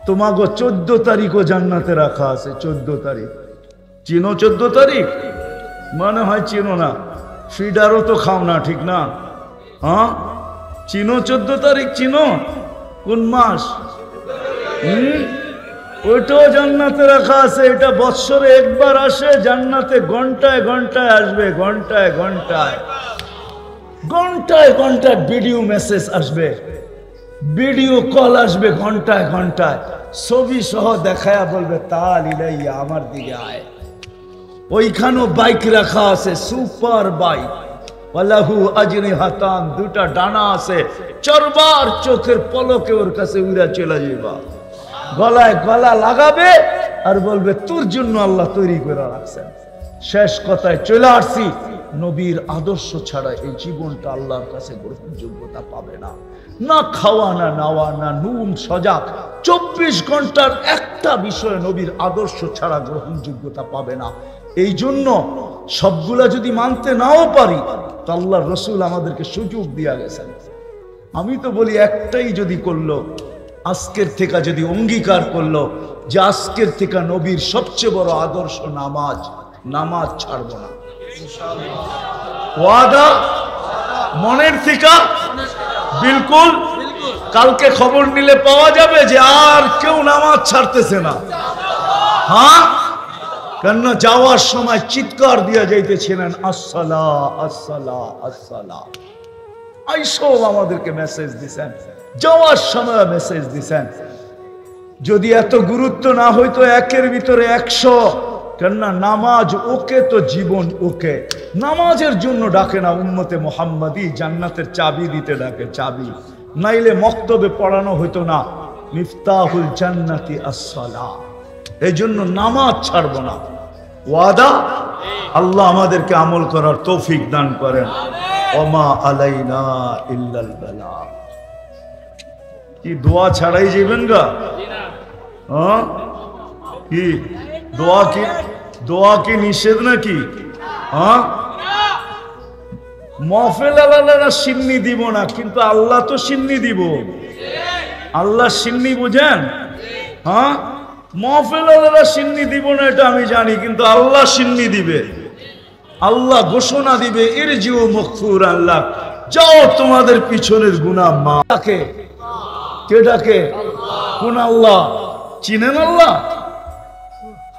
তোমাগো 14 তারিখও জান্নাতে রাখা আছে। 14 তারিখ চিনো? 14 তারিখ মনে হয় চিনো না, ফিডারও তো খাও না, ঠিক না? হ্যাঁ চিনো 14 তারিখ? চিনো কোন মাস? ওইটাও জান্নাতে রাখা আছে। এটা বৎসরে একবার আসে, জান্নাতে ঘন্টায় ঘন্টায় আসবে, ঘন্টায় ঘন্টায় ঘন্টায় ঘন্টায় ভিডিও মেসেজ আসবে, ভিডিও কল আসবে, ঘন্টায় ঘন্টায় ছবি সহ দেখায়া বলবে তাল ইলাইয়া, আমার দিকে আয়। ওইখানেও বাইক রাখা আছে, সুপার বাইক, ওয়ালাহু আজনিহাতান, দুটা ডানা আছে, চরবার চোখের পলকে ওর কাছে উড়া চলে যাবা, গলায় গলা লাগাবে আর বলবে তোর জন্য আল্লাহ তৈরি করে রাখছেন। শেষ কথায় চলে আসছি, নবীর আদর্শ ছাড়া এই জীবনটা আল্লাহর কাছে গ্রহণযোগ্যতা পাবে না। না খাওয়া, না নাওয়া, না নুন সজাগ, 24 ঘন্টার একটা বিষয় নবীর আদর্শ ছাড়া গ্রহণযোগ্যতা পাবে না। এই জন্য সবগুলা যদি মানতে নাও পারি, তো আল্লাহর রসুল আমাদেরকে সুযোগ দিয়া গেছেন। আমি তো বলি একটাই যদি করলো, আজকের থেকে যদি অঙ্গীকার করলো যে আজকের থেকে নবীর সবচেয়ে বড় আদর্শ নামাজ, নামাজ ছাড়বো না। ওয়াদা মনের থেকে বিলকুল। কালকে খবর নিলে পাওয়া যাবে যে আর কেউ নামাজ ছাড়তেছে না। হ্যাঁ, কেননা যাওয়ার সময় চিৎকার দিয়া যাইতেছিলেন আসসালা আসসালা আসসালা। আইসব আমাদেরকে মেসেজ দিছেন, যাওয়ার সময় মেসেজ দিছেন। যদি এত গুরুত্ব না হইতো একের ভিতরে 100, কেননা নামাজ ওকে তো জীবন ওকে। নামাজের জন্য ডাকে না উম্মতে মুহাম্মাদি, জান্নাতের চাবি দিতে ডাকে, চাবি। নাইলে মক্তবে পড়ানো হইতো না মিফতাহুল জান্নাতি আসসালাহ। এই জন্য নামাজ ছাড়বো না। ওয়াদা। আল্লাহ আমাদেরকে আমল করার তৌফিক দান করেন। ওমা আলাইনা ইল্লাল বালাগ। কি দোয়া ছাড়াই যাবেন গা? হ্যাঁ কি দোয়া? কি দোয়া কি নিষেধ নাকি? হ্যাঁ, মহফিল আলাদারা সিন্নি দিব না, কিন্তু আল্লাহ তো সিন্নি দিব। আল্লাহ সিন্নি বুঝেন? হ্যাঁ, মহফিল আলাদা সিন্নি দিব না এটা আমি জানি, কিন্তু আল্লাহ সিন্নি দিবে। আল্লাহ ঘোষণা দিবে ইরজিউ মাগফুরান লাক, যাও তোমাদের পিছনের গুনাহ মাফ। ডাকে কে? ডাকে কোন আল্লাহ? চিনেন আল্লাহ?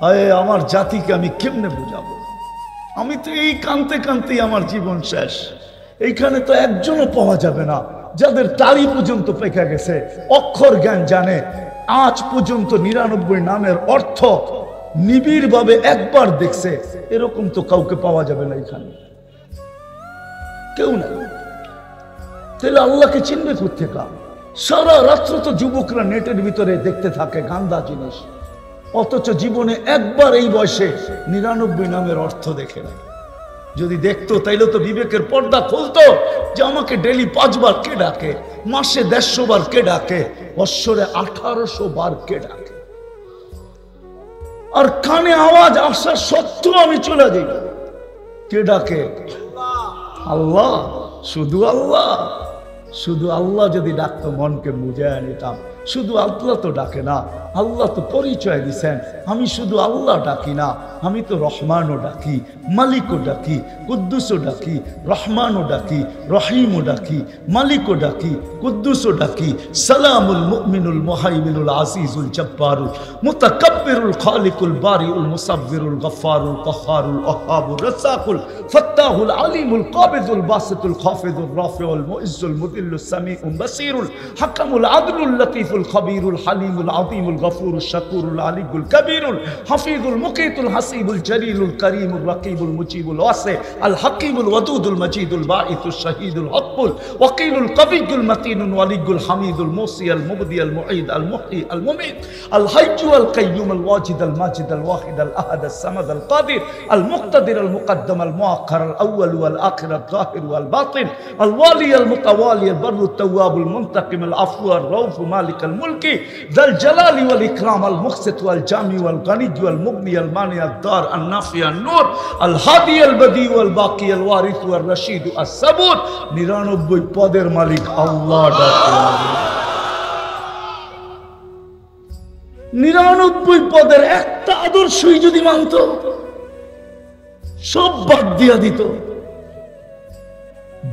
হায় আমার জাতিকে আমি কেমনে বুঝাবো? আমি তো এই কানতে কানতেই আমার জীবন শেষ। এইখানে তো একজনও পাওয়া যাবে না যাদের টালি পর্যন্ত পেকে গেছে, অক্ষর জ্ঞান জানে, আজ পর্যন্ত 99 নামের অর্থ নিবিড় ভাবে একবার দেখছে। এরকম তো কাউকে পাওয়া যাবে না এখানে, কেউ নাই। তাহলে আল্লাহকে চিনবে কোত্থেকে? সারা রাত্র তো যুবকরা নেটের ভিতরে দেখতে থাকে গান্দা জিনিস, অথচ জীবনে একবার এই বয়সে 99 নামের অর্থ দেখে না। যদি দেখতো তাইলে তো বিবেকের পর্দা খুলতো যে আমাকে ডেলি 5 বার কে ডাকে, মাসে 150 বার কে ডাকে, বৎসরে 1800 বার কে ডাকে। আর কানে আওয়াজ আসা সত্ত্বেও আমি চলে যাই। কে ডাকে? আল্লাহ। শুধু আল্লাহ। শুধু আল্লাহ যদি ডাকতো মনকে বুঝায় নিতাম। শুধু আল্লাহ তো ডাকে না, আল্লাহ তো পরিচয় দিছেন আমি শুধু আল্লাহ ডাকি না, আমি তো রহমানও ডাকি, মালিকও ডাকি, কুদ্দুসও ডাকি, রহমানও ডাকি, রহিমও ডাকি, মালিকও ডাকি, কুদ্দুসও ডাকি। সালামুল মুমিনুল মুহাইমিনুল আজিজুল জব্বারুল মুতাকাব্বিরুল খালিকুল বারিউল মুসাব্বিরুল গফফারুল কহ্হারুল ওয়াহ্হাবুর রাজ্জাকুল ফাত্তাহুল আলিমুল কাবিদুল বাসিতুল খাফিদুর রাফিউল মুইজ্জুল মুদিল্লুস সামিউল বাসীরুল হাকামুল আদলুল লতীফুল খবীরুল হালিমুল আযীমুল গফুরুশ শাকুরুল আলিয়ুল কবীরুল হাফিজুল মুকীতুল হাসিবুল জলিলুল করিমুল রকিবুল মুজিবুল ওয়াসি আল হাকিমুল ওয়াদুদুল মজিদুল বাঈতুশ শহীদুল হকুল ওয়াকিলুল কবিয়ুল মতিনুল ওয়ালিয়ুল হামিদুল মুসি আল মুবদি আল মুঈদ আল মুহয়ি আল মুমীত আল হাইয়্যু আল কাইয়্যুম আল ওয়াজিদ আল মাজিদ আল ওয়াহিদ আল আহাদ আল সামাদ আল কাদির আল মুকতাদির আল মুকদ্দম আল মুআক্খার আল আউয়াল ওয়াল আখির আল যাহির ওয়াল বাতিন আল ওয়ালি আল মুতাওয়ালি আল বাররু التواب المنتقم العفو الرؤوف مالك الملك ذا الجلال والإكرام المقسط والجامع والغني والمغني المانع الدار النافع النور الهادي البديع والباقي الوارث والرشيد الصبور 99 পদের মালিক আল্লাহ ডাকে 99 পদের একটা আদর্শই যদি মানত সব বাদ দিয়া দিত।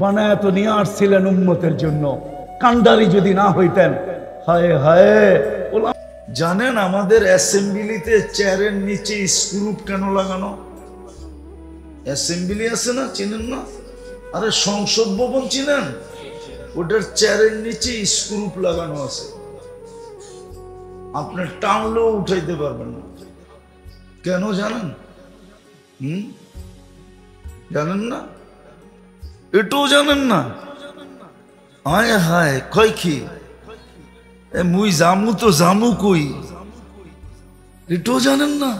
বানায় তো নিয়ে আসছিলেন উম্মতের জন্য, কান্ডারি যদি না হইতেন। হায় হায়, জানেন আমাদের অ্যাসেম্বলিতে চেয়ারের নিচে স্ক্রু কেন লাগানো? অ্যাসেম্বলি আছে না, চিনেন না? আরে সংসদ ভবন চিনেন? ওটার চেয়ারের নিচে স্ক্রু লাগানো আছে, আপনি টানলেও উঠাইতে পারবেন না। কেন জানেন? জানেন না? এটাও জানেন না? হায় হায়, কয় কি মুই জামু তো জামু কই, এটাও জানেন না?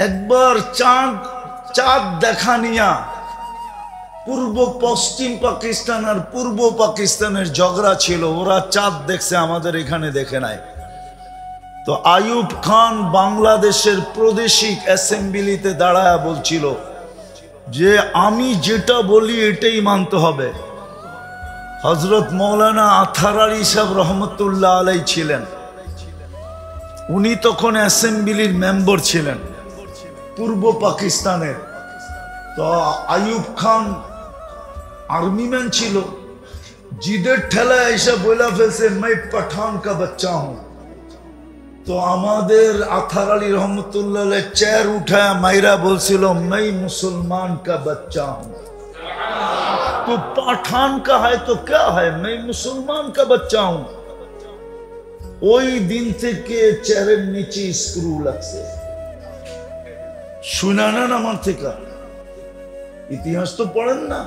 একবার চাঁদ দেখা নিয়া পূর্ব পশ্চিম পাকিস্তান আর পূর্ব পাকিস্তানের ঝগড়া ছিল, ওরা চাঁদ দেখছে, আমাদের এখানে দেখে নাই। তো আইয়ুব খান বাংলাদেশের প্রাদেশিক অ্যাসেম্বলিতে দাঁড়ায় বলছিল যে আমি যেটা বলি এটাই মানতে হবে। হযরত মৌলানা আথার আলী সাহেব রহমতুল্লাহ আলাই ছিলেন, উনি তখন অ্যাসেম্বলির মেম্বার ছিলেন পূর্ব পাকিস্তানের। তো আইয়ুব খান আর্মি ম্যান ছিল, জিদের ঠেলায় এসে বলে ফেলছে मैं पठान का बच्चा हूं। তো আমাদের আথার আলী রহমতুল্লাহ চেয়ার উঠায় মাইরা বলছিল मैं मुसलमान का बच्चा हूं। तो पठान का है तो क्या है, मैं मुसलमान का बच्चा हूं। ওই দিন থেকে চেয়ারের নিচে স্ক্রু লাগছে। শুনানেন আমার থেকে, ইতিহাস তো পড়েন না?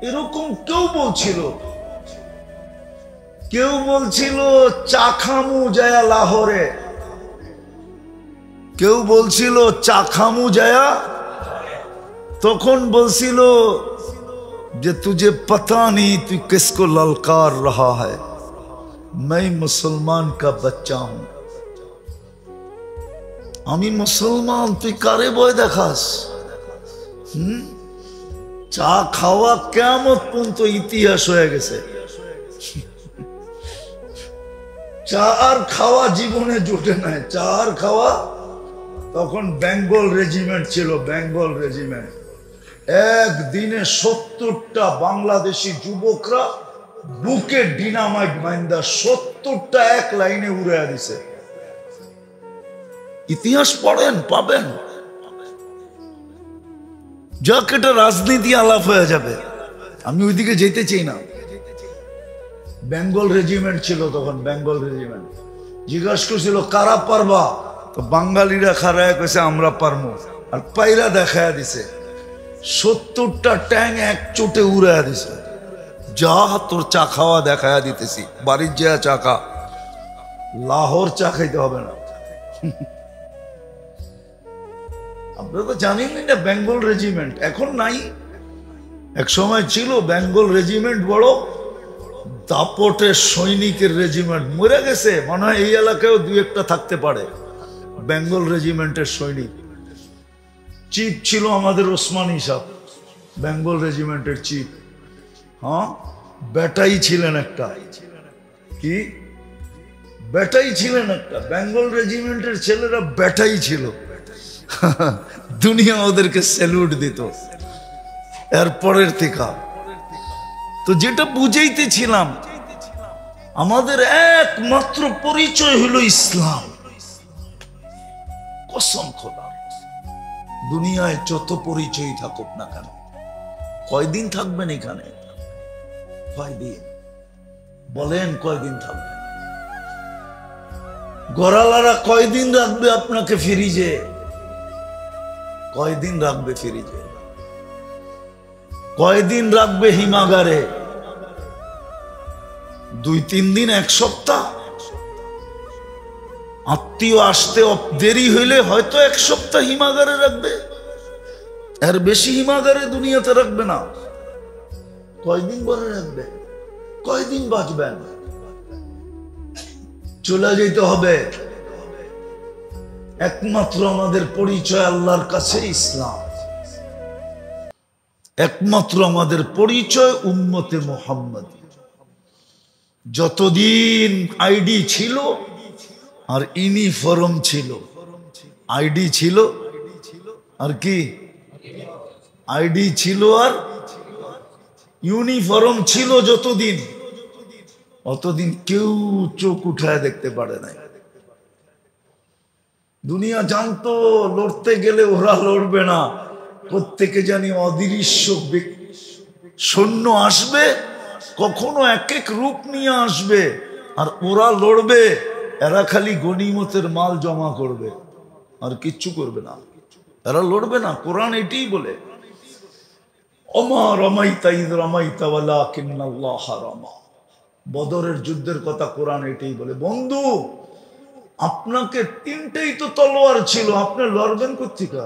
এরকম কেউ বলছিল চা খামু যায়া লাহোরে, কেউ বলছিল চা খামু যায়া, তখন বলছিল যে তুঝে পতা নেই তুই কিসকো ললকার রহা হ্যায়, मैं মুসলমান কা বাচ্চা হুঁ। আমি মুসলমান, তুই কারে বই দেখাস? চা খাওয়া কিয়ামত পর্যন্ত ইতিহাস হয়ে গেছে। চা আর খাওয়া জীবনে জুটে নাই, চা আর খাওয়া। তখন বেঙ্গল রেজিমেন্ট ছিল, বেঙ্গল রেজিমেন্ট। একদিনে 70টা বাংলাদেশি যুবকরা বুকে ডিনামাইট বাইন্দা 70টা এক লাইনে উড়াইয়া দিছে। ইতিহাস পড়েন, পাবেন। যাক, এটা রাজনীতি আলাপ হয়ে যাবে, আমি ওইদিকে যেতে চাই না। বেঙ্গল রেজিমেন্ট ছিল তখন, বেঙ্গল রেজিমেন্ট। জিজ্ঞাসা করছিল কারা পারবা, তো বাঙালিরা খারায় কইছে আমরা পারমু, আর পাইরা দেখায়া দিছে। 70টা ট্যাং এক চোটে উড়াইয়া দিছে। যা তোর চা খাওয়া দেখায়া দিতেছি, বাড়ির যা চা খা, লাহোর চা খাইতে হবে না। আপনারা তো জানেনই না বেঙ্গল রেজিমেন্ট এখন নাই, এক সময় ছিল বেঙ্গল রেজিমেন্ট, বড় দাপটের সৈনিকের রেজিমেন্ট। মরে গেছে মনে হয়, এই এলাকায়ও 2-1টা থাকতে পারে বেঙ্গল রেজিমেন্টের সৈনিক। চিফ ছিল আমাদের ওসমানী সাহেব, বেঙ্গল রেজিমেন্টের চিফ। হ্যাঁ, বেটাই ছিলেন একটা, কি বেটাই ছিলেন একটা, বেঙ্গল রেজিমেন্টের ছেলেরা বেটাই ছিল। দুনিয়া ওদেরকে স্যালুট দিত। এরপরের থেকে তো যেটা বুঝাইতেছিলাম, আমাদের একমাত্র পরিচয় হলো ইসলাম। কসম খোদা, দুনিয়ায় যত পরিচয় থাকুক না কেন, কয়দিন থাকবেন এখানে? কয়দিন বলেন, কয়দিন থাকবেন? গড়ালারা কয়দিন রাখবে আপনাকে ফ্রিজে? কয়দিন রাখবে ফ্রিজে? কয়দিন রাখবে হিমাগারে? 2-3 দিন, 1 সপ্তাহ? আত্মীয় আসতে দেরি হইলে হয়তো 1 সপ্তাহ হিমাগারে রাখবে, এর বেশি হিমাগারে দুনিয়াতে রাখবে না। কয়দিন পরে রাখবে? কয়দিন বাঁচবেন? চলে যেতে হবে। একমাত্র আমাদের পরিচয় আল্লাহর কাছে ইসলাম। একমাত্র আমাদের পরিচয় উম্মতে মুহাম্মদ। যতদিন আইডি ছিল আর ইউনিফর্ম ছিল, আইডি ছিল আর কি, আইডি ছিল আর ইউনিফর্ম ছিল, যতদিন অতদিন কেউ চোখ উঠায় দেখতে পারে নাই। দুনিয়া জানতো লড়তে গেলে ওরা লড়বে না, প্রত্যেকে জানি অদৃশ্য সৈন্য আসবে, কখনো এক এক রূপ নিয়ে আসবে, আর ওরা লড়বে। এরা খালি গনিমতের মাল জমা করবে, আর কিচ্ছু করবে না। এরা লড়বে না। কোরআন এটাই বলে, ওমা রমাইতা ইয রমাইতা ওয়ালাকিন্নাল্লাহ রামা। বদরের যুদ্ধের কথা কোরআন এটাই বলে। বন্ধু, আপনাকে 3টেই তো তলোয়ার ছিল, আপনি লড়বেন কোত্থেকে?